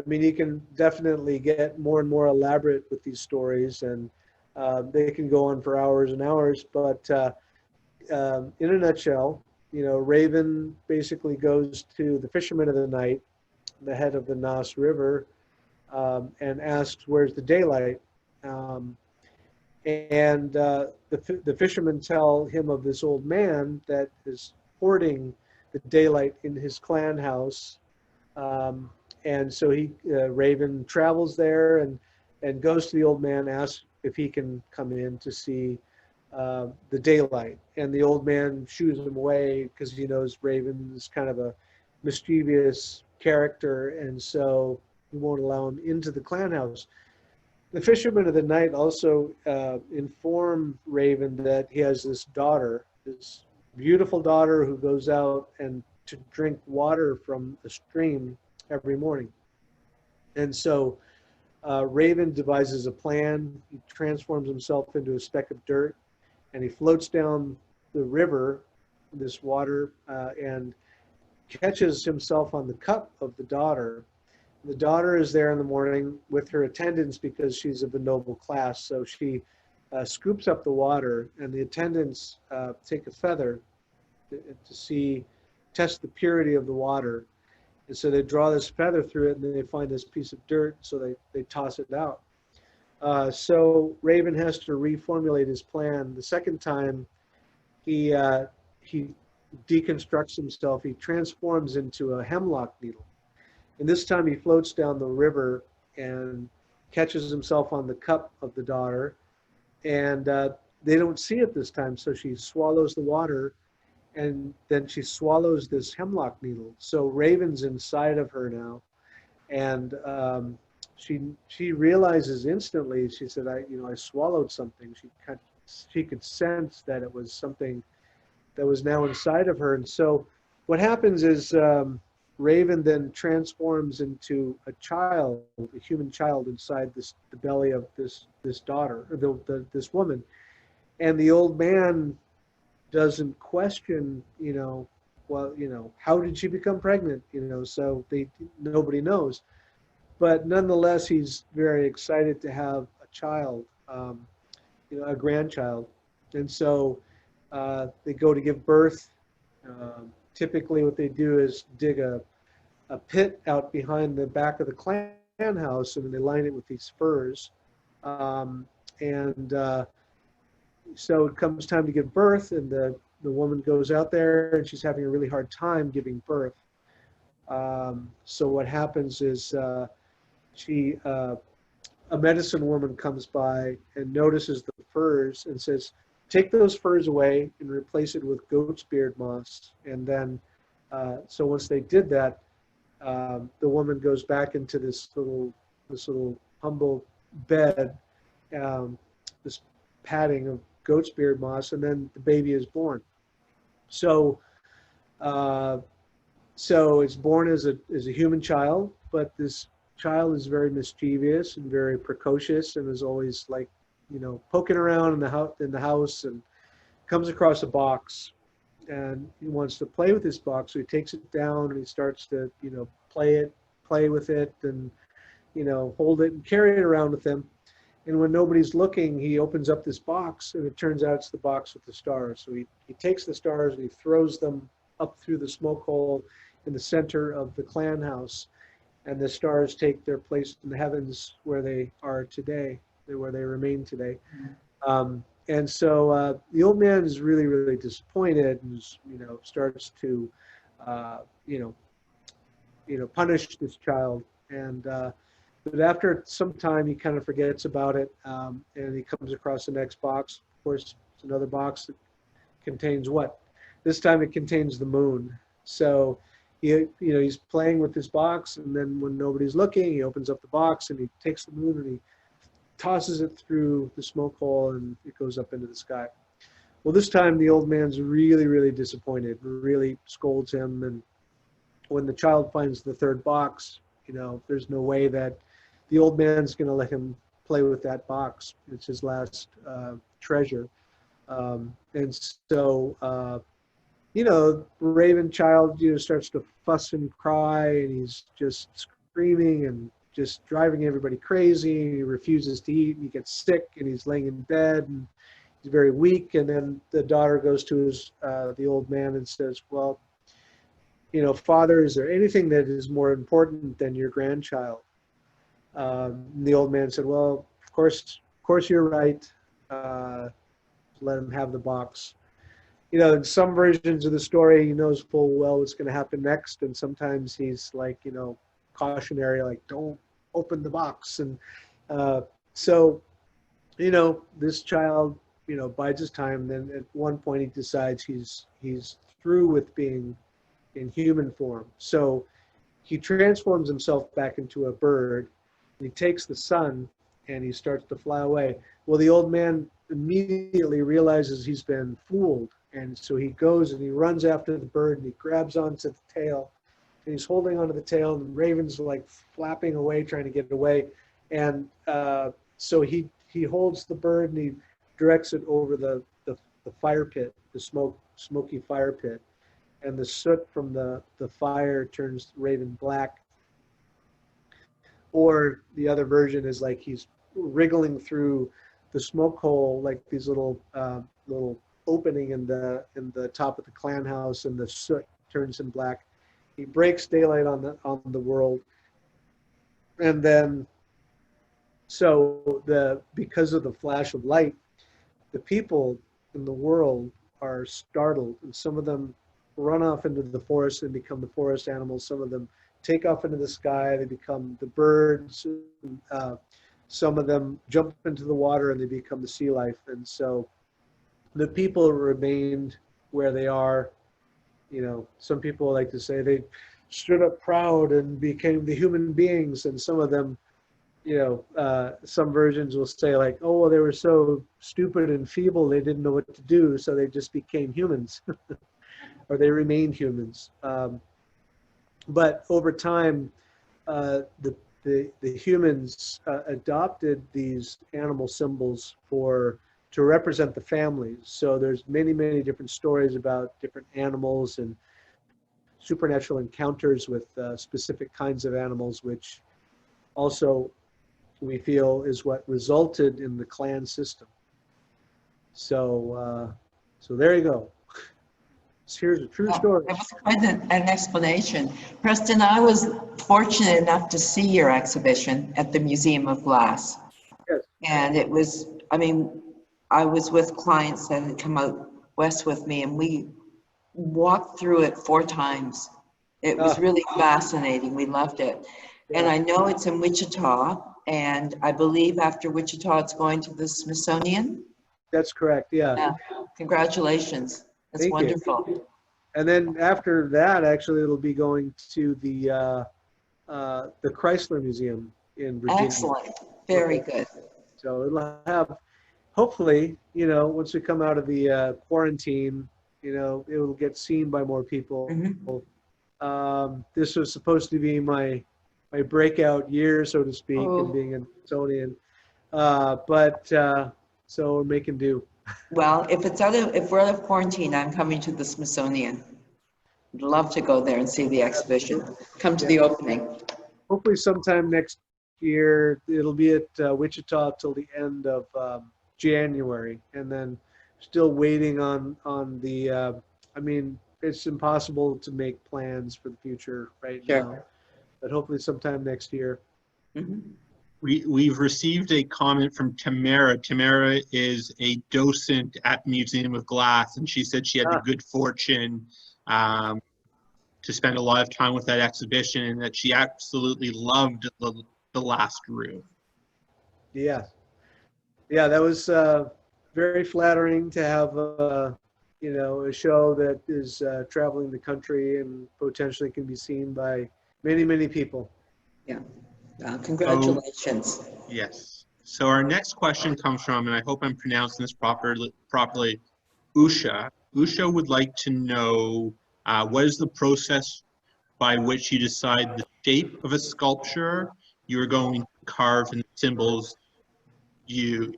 B: mean, you can definitely get more and more elaborate with these stories, and they can go on for hours and hours, but in a nutshell, Raven basically goes to the fisherman of the night, the head of the Nass River, and asks, where's the daylight? The fishermen tell him of this old man that is hoarding the daylight in his clan house. And so Raven travels there and goes to the old man, asks if he can come in to see the daylight. And the old man shoos him away because he knows Raven is kind of a mischievous character, and so he won't allow him into the clan house. The fishermen of the night also inform Raven that he has this daughter, this beautiful daughter who goes out and to drink water from a stream every morning. And so Raven devises a plan. He transforms himself into a speck of dirt, and he floats down the river, this water, and catches himself on the cup of the daughter. The daughter is there in the morning with her attendants because she's of the noble class. So she scoops up the water, and the attendants take a feather to test the purity of the water. And so they draw this feather through it, and then they find this piece of dirt, so they toss it out. So Raven has to reformulate his plan. The second time, he deconstructs himself. He transforms into a hemlock needle. And this time he floats down the river and catches himself on the cup of the daughter. And they don't see it this time, so she swallows the water, and then she swallows this hemlock needle. So Raven's inside of her now. And she realizes instantly, she said, I swallowed something. She could sense that it was something that was now inside of her. And so what happens is Raven then transforms into a child, a human child inside the belly of this daughter, or this woman. And the old man doesn't question, how did she become pregnant? So nobody knows. But nonetheless, he's very excited to have a child, a grandchild. And so they go to give birth. Typically what they do is dig a pit out behind the back of the clan house, and they line it with these furs. So it comes time to give birth, and the woman goes out there, and she's having a really hard time giving birth. So what happens is a medicine woman comes by and notices the furs and says, take those furs away and replace it with goat's beard moss. And then, so once they did that, the woman goes back into this little humble bed, this padding of goat's beard moss, and then the baby is born. So, it's born as a human child, but this child is very mischievous and very precocious, and is always poking around in the house, and comes across a box, and he wants to play with this box. So he takes it down and he starts to play with it, and hold it and carry it around with him. And when nobody's looking, he opens up this box, and it turns out it's the box with the stars. So he takes the stars and he throws them up through the smoke hole in the center of the clan house, and the stars take their place in the heavens where they are today, where they remain today. And so the old man is really, really disappointed, and starts to punish this child. And but after some time, he kind of forgets about it, and he comes across the next box. Of course, it's another box that contains what? This time it contains the moon. So he's playing with this box, and then when nobody's looking, he opens up the box and he takes the moon and he tosses it through the smoke hole, and it goes up into the sky. Well, this time the old man's really, really disappointed, really scolds him. And when the child finds the third box, there's no way that the old man's going to let him play with that box. It's his last treasure. And so, Raven child, starts to fuss and cry, and he's just screaming and just driving everybody crazy. He refuses to eat, and he gets sick, and he's laying in bed, and he's very weak. And then the daughter goes to the old man and says, well, Father, is there anything that is more important than your grandchild? The old man said, well, of course you're right. Let him have the box. In some versions of the story, he knows full well what's going to happen next. And sometimes he's cautionary, don't open the box. And so, this child bides his time. Then at one point he decides he's through with being in human form. So he transforms himself back into a bird. He takes the sun and he starts to fly away. Well, the old man immediately realizes he's been fooled. And so he goes and he runs after the bird and he grabs onto the tail. And he's holding onto the tail, and the raven's like flapping away, trying to get away. And so he holds the bird and he directs it over the fire pit, the smoky fire pit. And the soot from the fire turns Raven black. Or the other version is like he's wriggling through the smoke hole, like these little opening in the top of the clan house, and the soot turns him black. He breaks daylight on the world, and then because of the flash of light, the people in the world are startled, and some of them run off into the forest and become the forest animals. Some of them take off into the sky, they become the birds. Some of them jump into the water and they become the sea life. And so the people remained where they are. Some people like to say they stood up proud and became the human beings, and some of them, some versions will say like, oh, well, they were so stupid and feeble they didn't know what to do, so they just became humans. Or they remained humans. But over time, the humans adopted these animal symbols to represent the families. So there's many, many different stories about different animals and supernatural encounters with specific kinds of animals, which also we feel is what resulted in the clan system. So there you go. Here's a true story.
E: That was quite an explanation. Preston, I was fortunate enough to see your exhibition at the Museum of Glass.
B: Yes.
E: And it was, I was with clients that had come out west with me, and we walked through it 4 times. It was really fascinating. We loved it.
B: Yeah.
E: And I know it's in Wichita, and I believe after Wichita, it's going to the Smithsonian.
B: That's correct, yeah.
E: Congratulations. That's
B: Thank
E: wonderful.
B: you. And then after that, actually, it'll be going to the Chrysler Museum in Virginia.
E: Excellent. Very good.
B: So it'll have, hopefully, once we come out of the quarantine, it will get seen by more people.
E: Mm-hmm.
B: This was supposed to be my breakout year, so to speak, in being a Smithsonian. So we're making do.
E: Well, if we're out of quarantine, I'm coming to the Smithsonian. I'd love to go there and see the exhibition. Come to the opening.
B: Hopefully sometime next year. It'll be at Wichita till the end of January, and then still waiting on the, it's impossible to make plans for the future right now, but hopefully sometime next year.
E: Mm-hmm.
C: We've received a comment from Tamara. Tamara is a docent at the Museum of Glass, and she said she had the good fortune to spend a lot of time with that exhibition, and that she absolutely loved the last room.
B: Yeah, that was very flattering to have a show that is traveling the country and potentially can be seen by many, many people.
E: Yeah. Congratulations.
C: Yes. So our next question comes from, and I hope I'm pronouncing this properly, Usha. Usha would like to know what is the process by which you decide the shape of a sculpture you are going to carve and the symbols you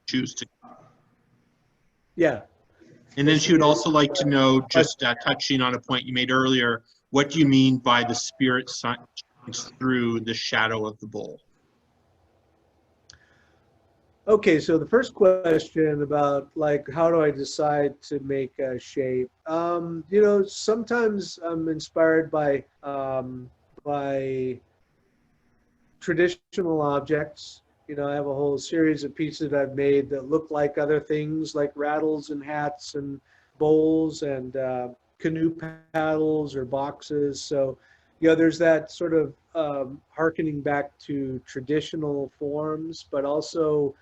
C: choose to.
B: Yeah.
C: And then she would also like to know, just touching on a point you made earlier, what do you mean by the spirit through the shadow of the bowl?
B: Okay, so the first question about how do I decide to make a shape? Sometimes I'm inspired by traditional objects. I have a whole series of pieces that I've made that look like other things, like rattles and hats and bowls and canoe paddles or boxes. So there's that sort of hearkening back to traditional forms, but also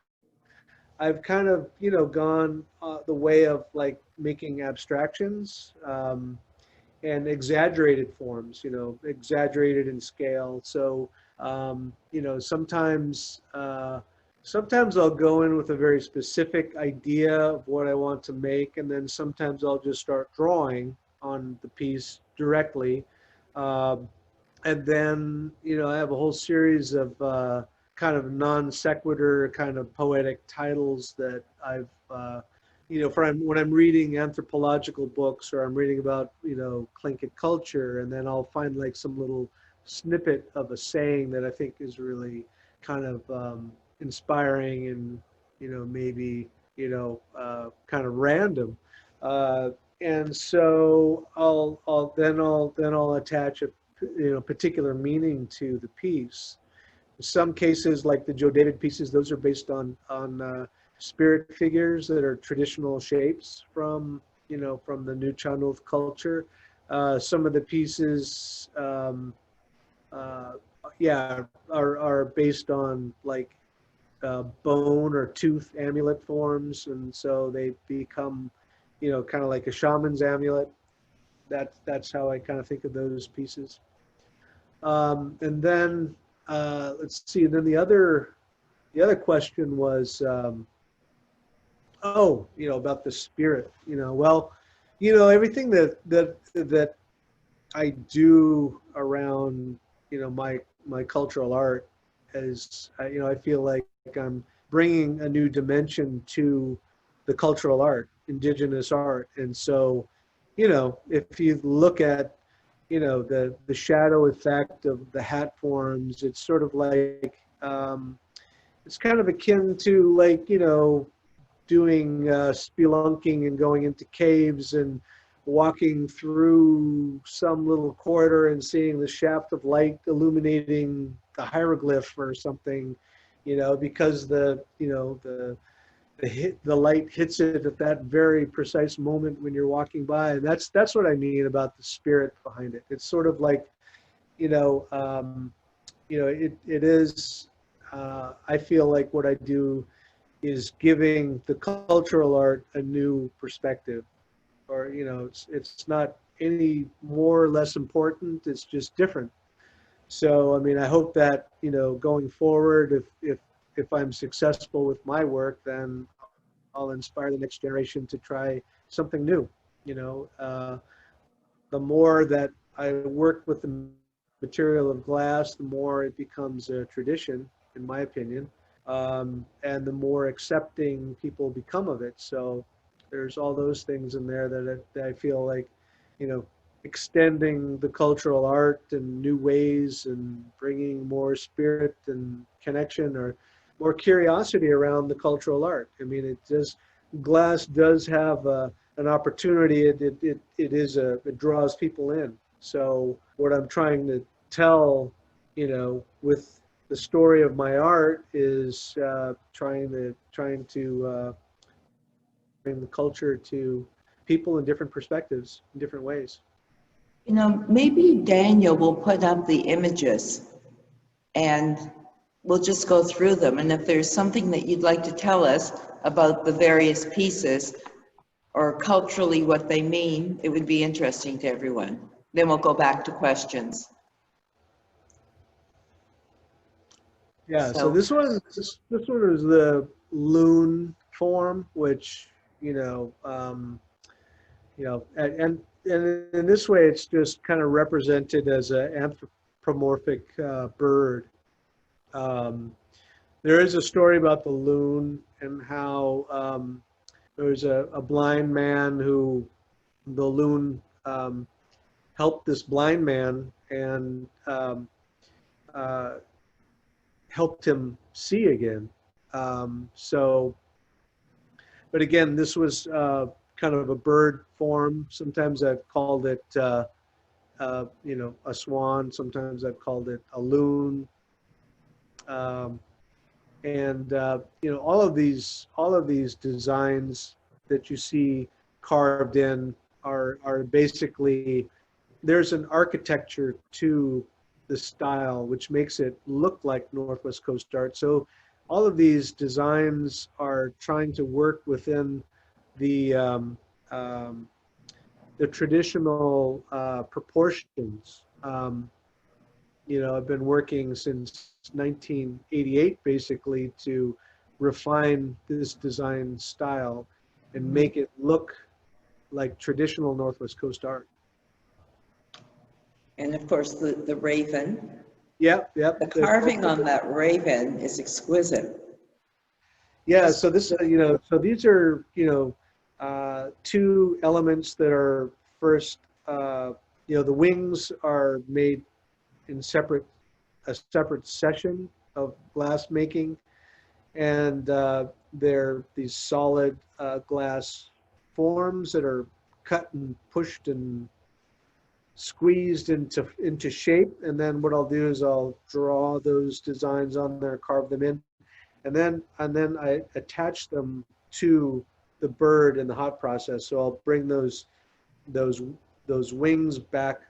B: I've kind of, you know, gone the way of like making abstractions and exaggerated forms, you know, exaggerated in scale. So, you know, sometimes I'll go in with a very specific idea of what I want to make, and then sometimes I'll just start drawing on the piece directly. And then, you know, I have a whole series of kind of non sequitur kind of poetic titles that I've, you know, when I'm reading anthropological books or I'm reading about, you know, Tlingit culture, and then I'll find like some little snippet of a saying that I think is really kind of inspiring and, you know, maybe, you know, kind of random. And so I'll attach a, you know, particular meaning to the piece. In some cases, like the Joe David pieces, those are based on spirit figures that are traditional shapes from, you know, from the New Chanoth culture. Some of the pieces, yeah, are based on like bone or tooth amulet forms, and so they become, you know, kind of like a shaman's amulet. That's how I kind of think of those pieces. And then let's see. And then the other question was, oh, you know, about the spirit. You know, well, you know, everything that I do around, you know, my cultural art is, you know, I feel like I'm bringing a new dimension to the cultural art, indigenous art, and so, you know, if you look at, you know, the shadow effect of the hat forms, it's sort of like, it's kind of akin to like, you know, doing spelunking and going into caves and walking through some little corridor and seeing the shaft of light illuminating the hieroglyph or something, you know, because the, you know, the light hits it at that very precise moment when you're walking by. And that's what I mean about the spirit behind it. It's sort of like, you know, it is, I feel like what I do is giving the cultural art a new perspective, or, you know, it's not any more or less important, it's just different. So, I mean, I hope that, you know, going forward, if I'm successful with my work, then I'll inspire the next generation to try something new. You know, the more that I work with the material of glass, the more it becomes a tradition, in my opinion, and the more accepting people become of it. So there's all those things in there that I feel like, you know, extending the cultural art in new ways and bringing more spirit and connection or more curiosity around the cultural art. I mean, glass does have an opportunity. It draws people in. So what I'm trying to tell, you know, with the story of my art is trying to bring the culture to people in different perspectives, in different ways.
E: You know, maybe Daniel will put up the images and we'll just go through them. And if there's something that you'd like to tell us about the various pieces or culturally what they mean, it would be interesting to everyone. Then we'll go back to questions.
B: Yeah, so this one is the loon form, which, you know, and in this way, it's just kind of represented as an anthropomorphic bird. There is a story about the loon and how there's a blind man who the loon helped this blind man and helped him see again. But again, this was kind of a bird form. Sometimes I've called it, you know, a swan. Sometimes I've called it a loon. You know, all of these designs that you see carved in are basically, there's an architecture to the style which makes it look like Northwest Coast art. So all of these designs are trying to work within the traditional proportions. You know, I've been working since 1988 basically to refine this design style and make it look like traditional Northwest Coast art.
E: And of course, the raven.
B: Yep.
E: The carving on that raven is exquisite.
B: Yeah, so this, you know, so these are, you know, two elements that are first, you know, the wings are made in a separate session of glass making, and they're these solid glass forms that are cut and pushed and squeezed into shape. And then what I'll do is I'll draw those designs on there, carve them in, and then I attach them to the bird in the hot process. So I'll bring those wings back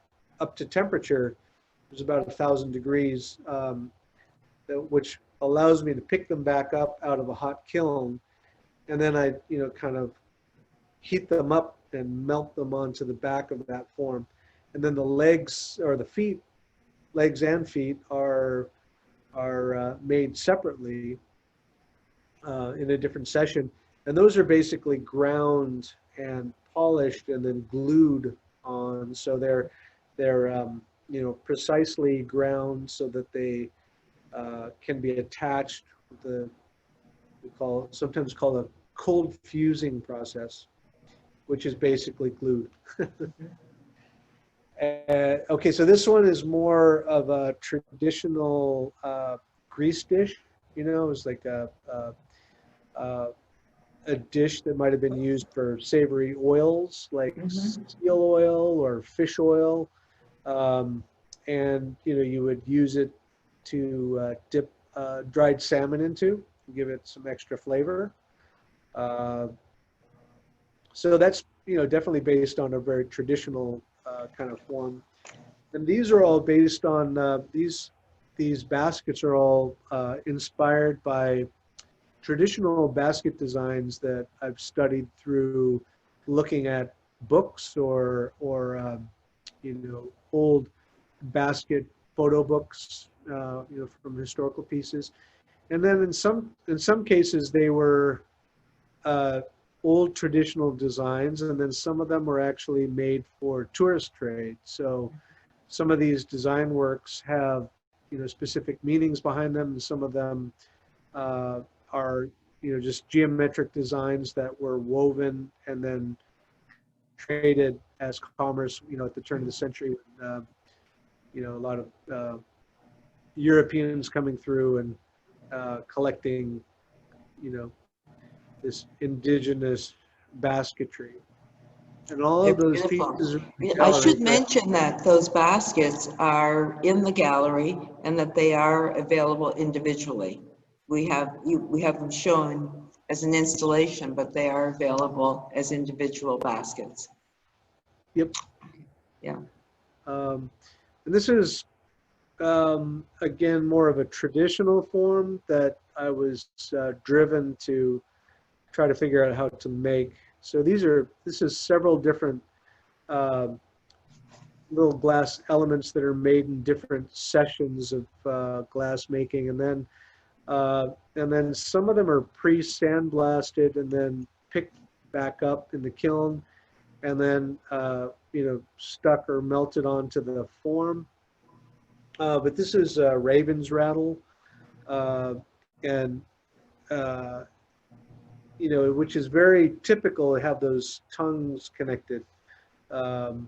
B: up to temperature. It's about 1,000 degrees, which allows me to pick them back up out of a hot kiln, and then I, you know, kind of heat them up and melt them onto the back of that form. And then the legs or the feet, legs and feet are made separately in a different session, and those are basically ground and polished and then glued on. So they're you know, precisely ground so that they can be attached with sometimes called a cold fusing process, which is basically glued. Okay, so this one is more of a traditional grease dish. You know, it's like a dish that might have been used for savory oils like seal oil or fish oil. And, you know, you would use it to dip dried salmon into, give it some extra flavor. So that's, you know, definitely based on a very traditional kind of form. And these are all based on, these baskets are all inspired by traditional basket designs that I've studied through looking at books or you know, old basket photo books, you know, from historical pieces. And then in some cases they were old traditional designs, and then some of them were actually made for tourist trade. So some of these design works have, you know, specific meanings behind them, and some of them are, you know, just geometric designs that were woven and then traded as commerce, you know, at the turn of the century, when, you know, a lot of Europeans coming through and collecting, you know, this indigenous basketry. And all of those pieces.
E: I should mention that those baskets are in the gallery and that they are available individually. We have them shown as an installation, but they are available as individual baskets.
B: Yep.
E: Yeah.
B: And this is, again, more of a traditional form that I was driven to try to figure out how to make. So this is several different little glass elements that are made in different sessions of glass making, and then some of them are pre-sandblasted and then picked back up in the kiln, and then you know, stuck or melted onto the form. But this is Raven's rattle, and you know, which is very typical to have those tongues connected. You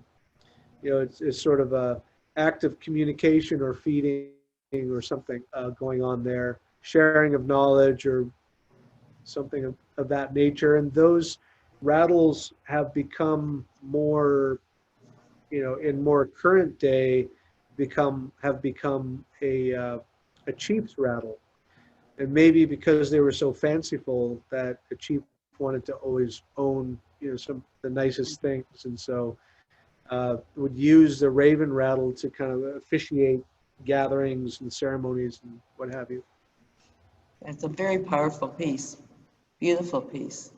B: know, it's sort of a act of communication or feeding or something going on there, sharing of knowledge or something of that nature. And those rattles have become more, you know, in more current day, have become a chief's rattle. And maybe because they were so fanciful that the chief wanted to always own, you know, the nicest things, and so would use the raven rattle to kind of officiate gatherings and ceremonies and what have you.
E: It's a very powerful piece, beautiful piece.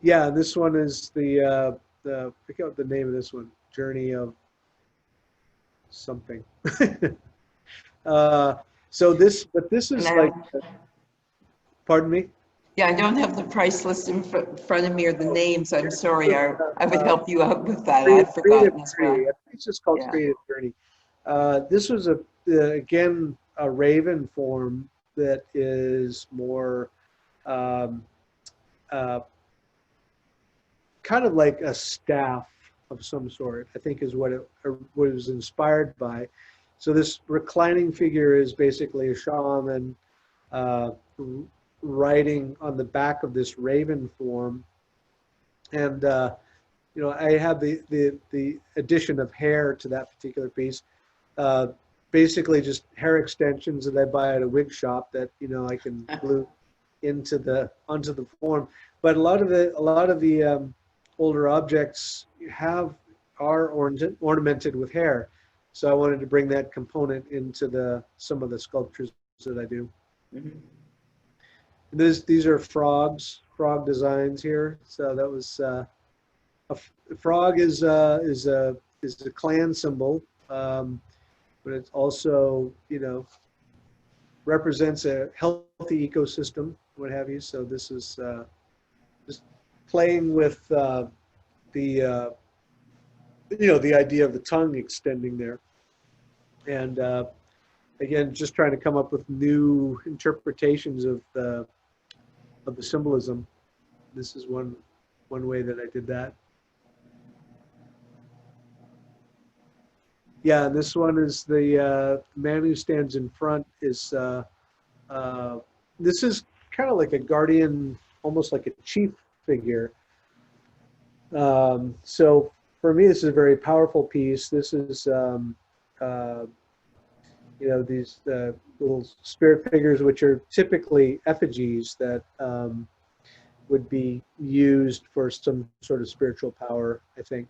B: Yeah, this one is I forget what the name of this one, Journey of something. So this is
E: And
B: like, pardon me?
E: Yeah, I don't have the price list in front of me or the names. I'm sorry. I would help you out with that. I've forgotten as well.
B: I think it's just called
E: Yeah.
B: Creative Journey. This was again a raven form that is more kind of like a staff of some sort, I think is what it was inspired by. So this reclining figure is basically a shaman riding on the back of this raven form. And, I have the addition of hair to that particular piece. Basically just hair extensions that I buy at a wig shop that, I can glue onto the form. But a lot of the older objects are ornamented with hair. So I wanted to bring that component into some of the sculptures that I do.
E: Mhm.
B: These are frog designs here. So that was a frog is a clan symbol, but it also represents a healthy ecosystem, what have you. So this is just playing with the idea of the tongue extending there, and again, just trying to come up with new interpretations of the symbolism. This is one way that I did that. Yeah, and this one is the man who stands in front is this is kind of like a guardian, almost like a chief figure. So for me, this is a very powerful piece. This is these little spirit figures, which are typically effigies that would be used for some sort of spiritual power, I think.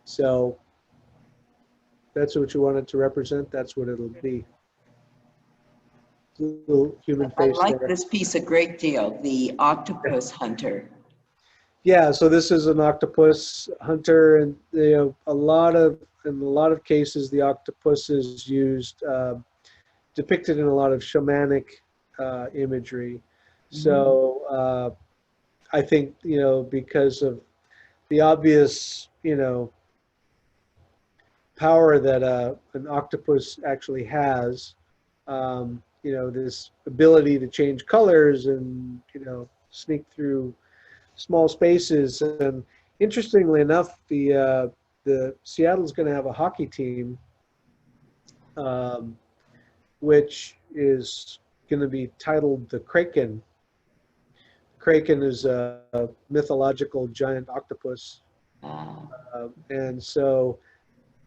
B: So that's what you want it to represent. That's what it'll be. Little human
E: I
B: face
E: like
B: there.
E: this piece a great deal, the octopus hunter.
B: Yeah, so this is an octopus hunter, and in a lot of cases, the octopus is used, depicted in a lot of shamanic imagery. So I think because of the obvious power that an octopus actually has, this ability to change colors and sneak through small spaces. And interestingly enough, the Seattle's going to have a hockey team, which is going to be titled the Kraken. Kraken is a mythological giant octopus, and so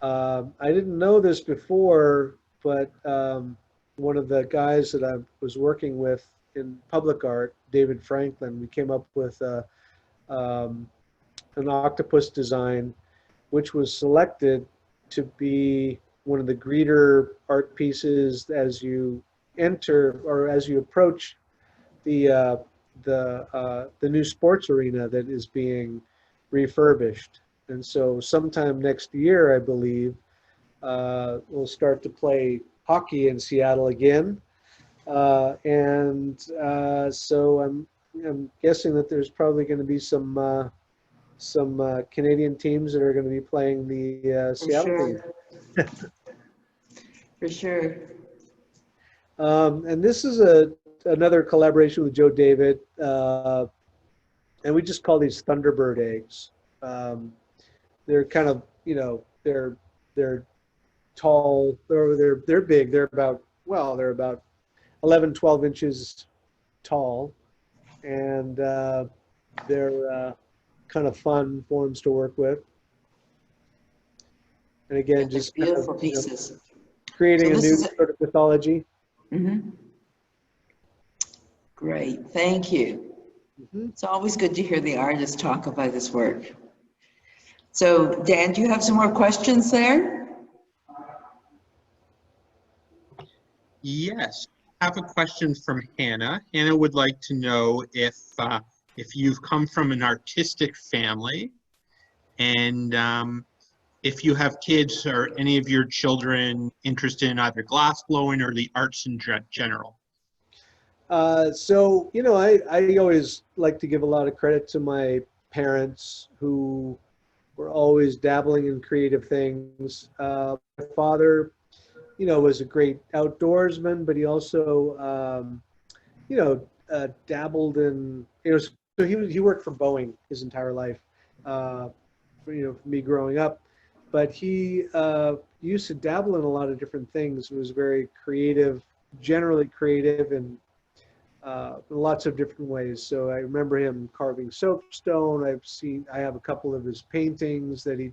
B: I didn't know this before, but one of the guys that I was working with in public art, David Franklin, we came up with an octopus design, which was selected to be one of the greeter art pieces as you enter or as you approach the new sports arena that is being refurbished. And so sometime next year, I believe, we'll start to play hockey in Seattle again. So I'm guessing that there's probably going to be some Canadian teams that are going to be playing the Seattle team.
E: For sure.
B: And this is another collaboration with Joe David, and we just call these Thunderbird eggs. They're kind of they're tall, they're big. They're about 11, 12 inches tall, and they're kind of fun forms to work with. And again, just
E: beautiful pieces.
B: Creating
E: So
B: a new sort of mythology.
E: Mm-hmm. Great, thank you.
B: Mm-hmm.
E: It's always good to hear the artist talk about his work. So Dan, do you have some more questions there?
C: Yes. have a question from Hannah. Hannah would like to know if you've come from an artistic family, and if you have kids or any of your children interested in either glass blowing or the arts in general.
B: So, you know, I always like to give a lot of credit to my parents who were always dabbling in creative things. My father, you know, was a great outdoorsman, but he also, you know, dabbled in, you know, so he worked for Boeing his entire life, you know, for me growing up. But he used to dabble in a lot of different things. He was very creative, generally creative, and in lots of different ways. So I remember him carving soapstone. I have a couple of his paintings that he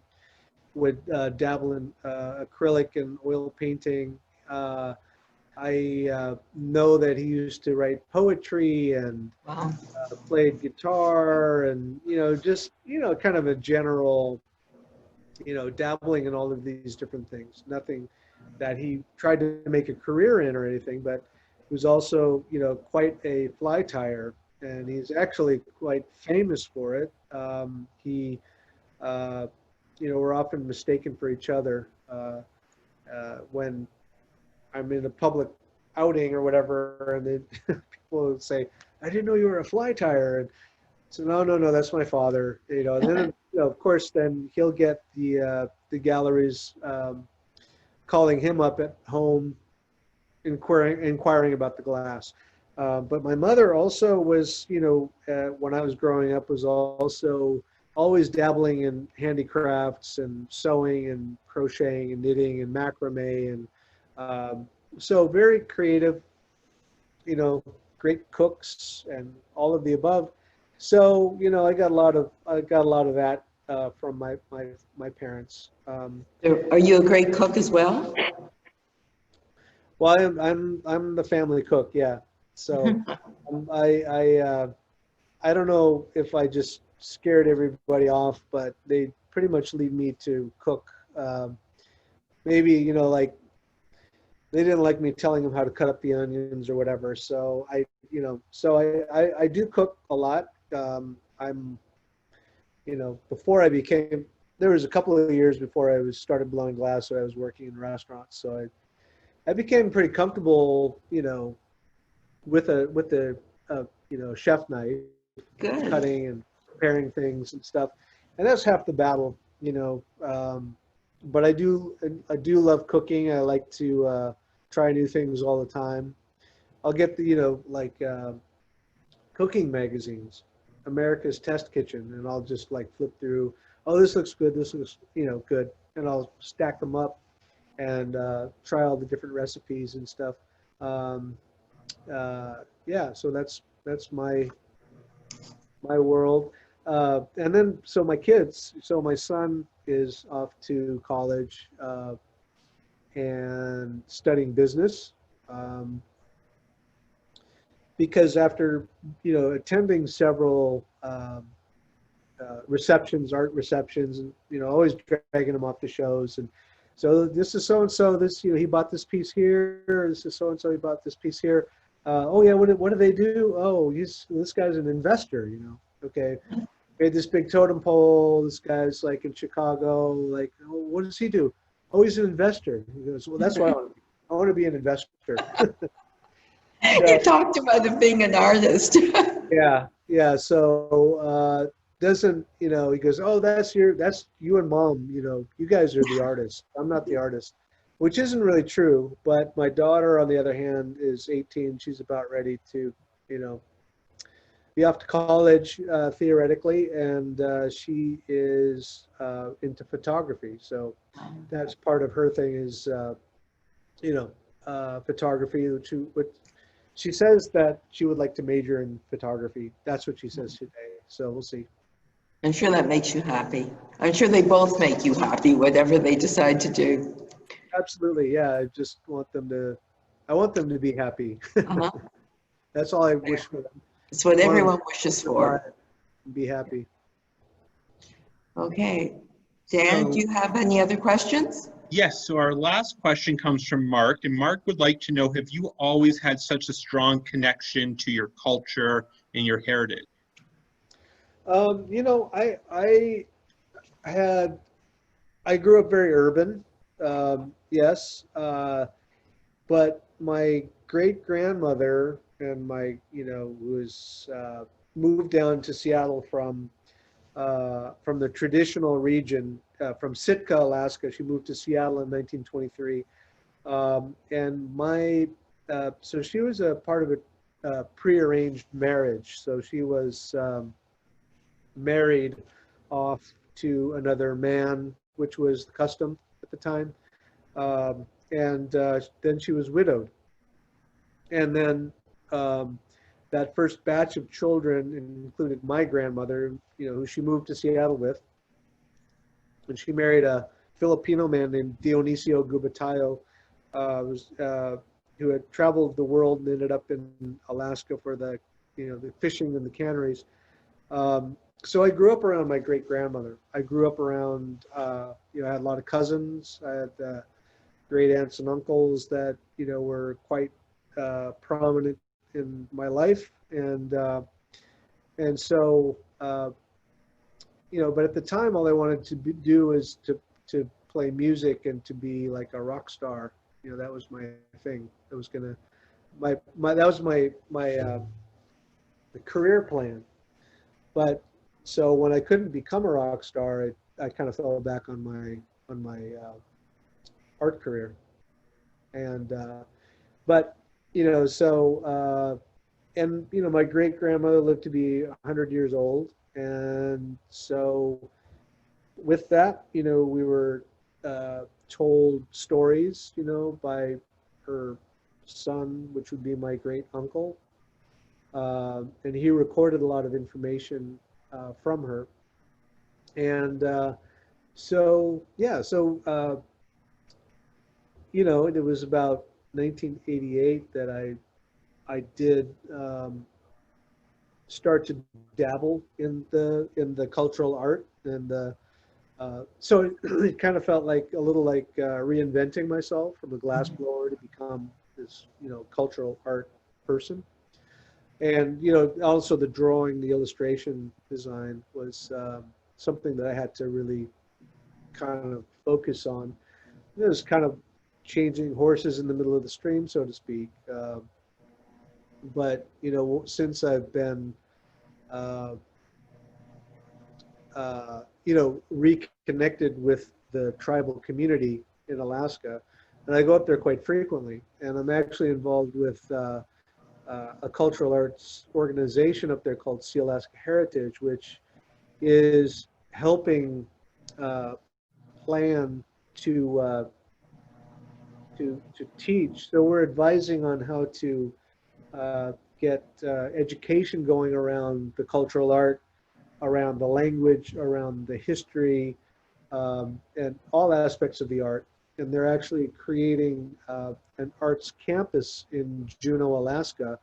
B: would dabble in acrylic and oil painting. I know that he used to write poetry and played guitar, and, you know, just, you know, kind of a general, you know, dabbling in all of these different things. Nothing that he tried to make a career in or anything, but he was also, you know, quite a fly tyer, and he's actually quite famous for it. You know, we're often mistaken for each other when I'm in a public outing or whatever, and then people would say, "I didn't know you were a fly tyer." And so, no, that's my father. You know, and then, you know, of course, then he'll get the galleries calling him up at home, inquiring about the glass. But my mother also was, you know, when I was growing up, was also always dabbling in handicrafts and sewing and crocheting and knitting and macrame, and so very creative, you know, great cooks and all of the above. So, you know, I got a lot of that from my parents.
E: Are you a great cook as well?
B: Well, I'm the family cook, yeah. So I don't know if I just scared everybody off, but they pretty much leave me to cook. Maybe, you know, like, they didn't like me telling them how to cut up the onions or whatever. So I do cook a lot. I'm, you know, there was a couple of years before I started blowing glass, so I was working in restaurants. So I became pretty comfortable, you know, with the you know, chef knife,
E: Good.
B: cutting and preparing things and stuff, and that's half the battle, you know. But I do love cooking. I like to try new things all the time. I'll get the, you know, like cooking magazines, America's Test Kitchen, and I'll just like flip through. Oh, this looks good. This looks, you know, good, and I'll stack them up and try all the different recipes and stuff. Yeah, so that's my world. And then, so my kids, so my son is off to college and studying business, because after, you know, attending several receptions, art receptions, and, you know, always dragging him off to shows, and so this is so-and-so, this, you know, he bought this piece here, this is so-and-so, he bought this piece here. Oh yeah, what do they do? Oh, this guy's an investor, you know. Okay, made this big totem pole. This guy's like in Chicago. Like, oh, what does he do? Oh, he's an investor. He goes, well, that's what I want to be. I want to be an investor.
E: You talked about him being an artist.
B: Yeah. So doesn't, you know, he goes, oh, that's you and mom. You know, you guys are the artists. I'm not the artist, which isn't really true. But my daughter, on the other hand, is 18. She's about ready to, you know, be off to college, theoretically, and she is into photography. So that's part of her thing is, you know, photography, which she says that she would like to major in photography. That's what she says today. So we'll see.
E: I'm sure that makes you happy. I'm sure they both make you happy, whatever they decide to do.
B: Absolutely, yeah. I just want them to be happy.
E: Uh-huh.
B: That's all I wish for them.
E: It's what everyone wishes for.
B: Be happy.
E: Okay. Dan, do you have any other questions?
C: Yes, so our last question comes from Mark, and Mark would like to know, have you always had such a strong connection to your culture and your heritage?
B: You know, I grew up very urban, yes, but my great grandmother and was moved down to Seattle from the traditional region, from Sitka, Alaska. She moved to Seattle in 1923. So she was a part of a prearranged marriage. So she was married off to another man, which was the custom at the time. Then she was widowed. And then that first batch of children included my grandmother, who she moved to Seattle with. And she married a Filipino man named Dionisio Gubatayo, who had traveled the world and ended up in Alaska for the fishing and the canneries. So I grew up around my great grandmother. I grew up around, I had a lot of cousins. I had great aunts and uncles that, were quite prominent in my life. But at the time, all I wanted to do was to play music and to be like a rock star. That was my thing. That was the career plan. But so when I couldn't become a rock star, I kind of fell back on my art career. My great grandmother lived to be 100 years old, and so with that, we were told stories, by her son, which would be my great uncle, and he recorded a lot of information from her. And it was about 1988 that I did start to dabble in the cultural art, and so it kind of felt like a little like reinventing myself from a glassblower to become this cultural art person. And also the drawing, the illustration design was something that I had to really kind of focus on. It was kind of changing horses in the middle of the stream, so to speak. But since I've been reconnected with the tribal community in Alaska, and I go up there quite frequently, and I'm actually involved with a cultural arts organization up there called Sea Alaska Heritage, which is helping plan to teach. So we're advising on how to get education going around the cultural art, around the language, around the history, and all aspects of the art. And they're actually creating an arts campus in Juneau, Alaska.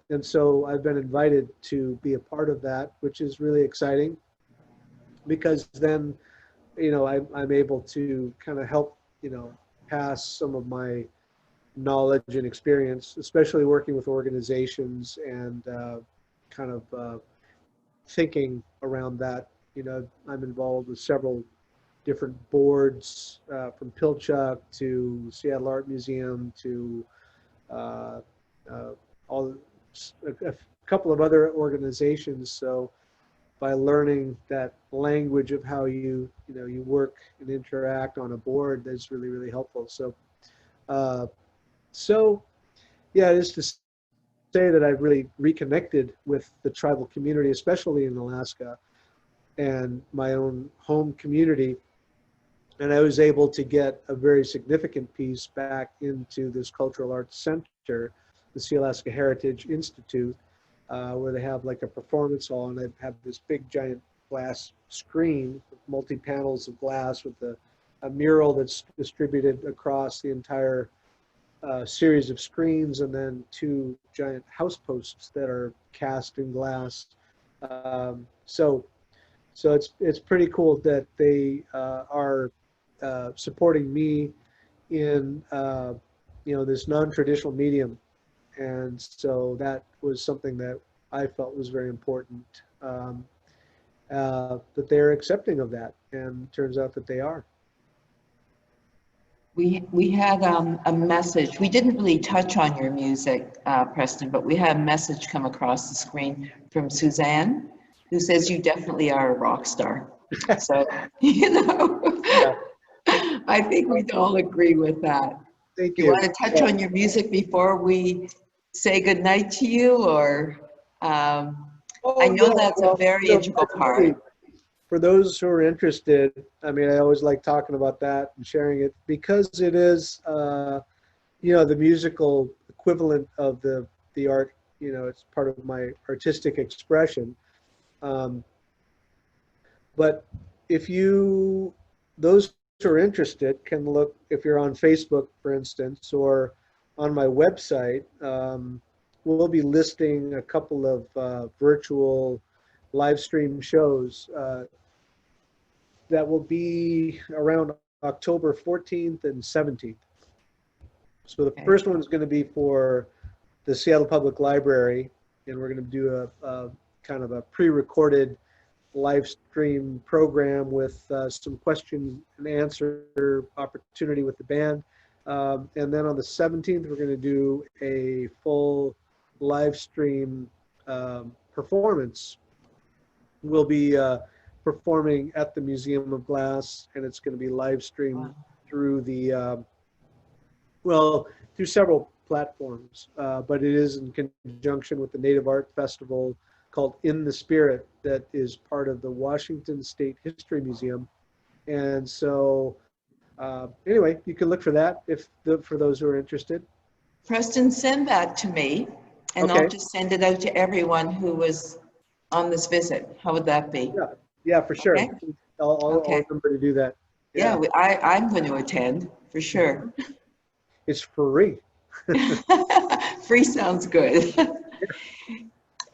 B: And so I've been invited to be a part of that, which is really exciting, because then, I'm able to kind of help, pass some of my knowledge and experience, especially working with organizations and kind of thinking around that. I'm involved with several different boards, from Pilchuck to Seattle Art Museum to a couple of other organizations. So by learning that language of how you work and interact on a board, that's really, really helpful. So yeah, just to say that I've really reconnected with the tribal community, especially in Alaska, and my own home community. And I was able to get a very significant piece back into this cultural arts center, the Sea Alaska Heritage Institute, where they have like a performance hall, and they have this big giant glass screen with multi-panels of glass with a mural that's distributed across the entire series of screens, and then 2 giant house posts that are cast in glass. So it's pretty cool that they are supporting me in this non-traditional medium, and so that was something that I felt was very important, that they're accepting of that, and it turns out that they are.
E: We had a message. We didn't really touch on your music, Preston, but we had a message come across the screen from Suzanne, who says you definitely are a rock star. So,
B: Yeah.
E: I think we'd all agree with that.
B: Thank
E: You
B: you.
E: want to touch on your music before we say goodnight to you, or I know that's a very integral part.
B: For those who are interested, I mean, I always like talking about that and sharing it because it is, the musical equivalent of the art. It's part of my artistic expression. But those who are interested can look, if you're on Facebook, for instance, or on my website, we'll be listing a couple of virtual live stream shows that will be around October 14th and 17th. So the first one is going to be for the Seattle Public Library, and we're going to do a kind of a pre-recorded live stream program with some question and answer opportunity with the band. And then on the 17th, we're going to do a full live stream performance. We'll be performing at the Museum of Glass, and it's going to be live streamed through through several platforms, but it is in conjunction with the Native Art Festival called In the Spirit that is part of the Washington State History Museum. And so anyway, you can look for that for those who are interested.
E: Preston, send that to me, and
B: Okay.
E: I'll just send it out to everyone who was on this visit. How would that be?
B: Yeah, for sure.
E: Okay.
B: I'll remember to do that.
E: Yeah, I'm going to attend for sure.
B: It's free.
E: Free sounds good.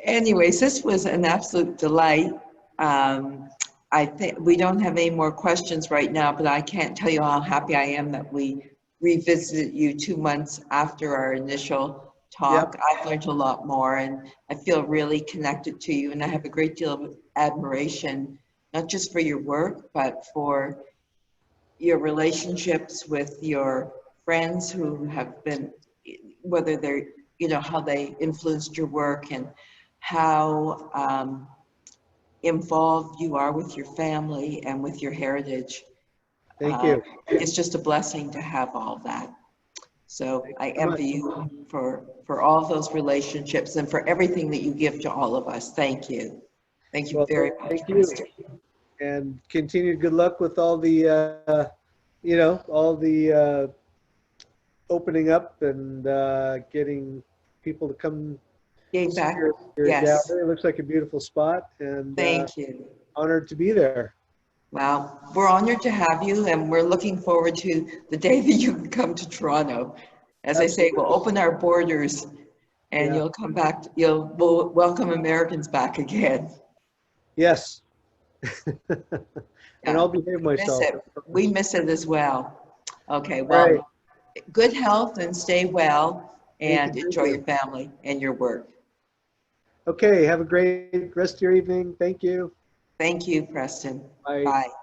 E: Anyways, this was an absolute delight. I think we don't have any more questions right now, but I can't tell you how happy I am that we revisited you 2 months after our initial talk.
B: Yep.
E: I've learned a lot more, and I feel really connected to you, and I have a great deal of admiration, not just for your work, but for your relationships with your friends who have been, whether they're, how they influenced your work, and how involved you are with your family and with your heritage.
B: Thank you.
E: It's just a blessing to have all that. So I envy you for all of those relationships and for everything that you give to all of us. Thank you. Thank you very much.
B: Thank you. And continued good luck with all the, opening up and getting people to come
E: Getting back.
B: your
E: Yes.
B: gallery. It looks like a beautiful spot, and
E: Thank you.
B: honored to be there.
E: Well, we're honored to have you, and we're looking forward to the day that you can come to Toronto. As I say, we'll open our borders, and you'll come back. We'll welcome Americans back again.
B: Yes. And I'll behave myself.
E: We miss it as well. Okay, well, good health and stay well, and enjoy your family and your work.
B: Okay, have a great rest of your evening. Thank you.
E: Thank you, Preston.
B: Bye.
E: Bye.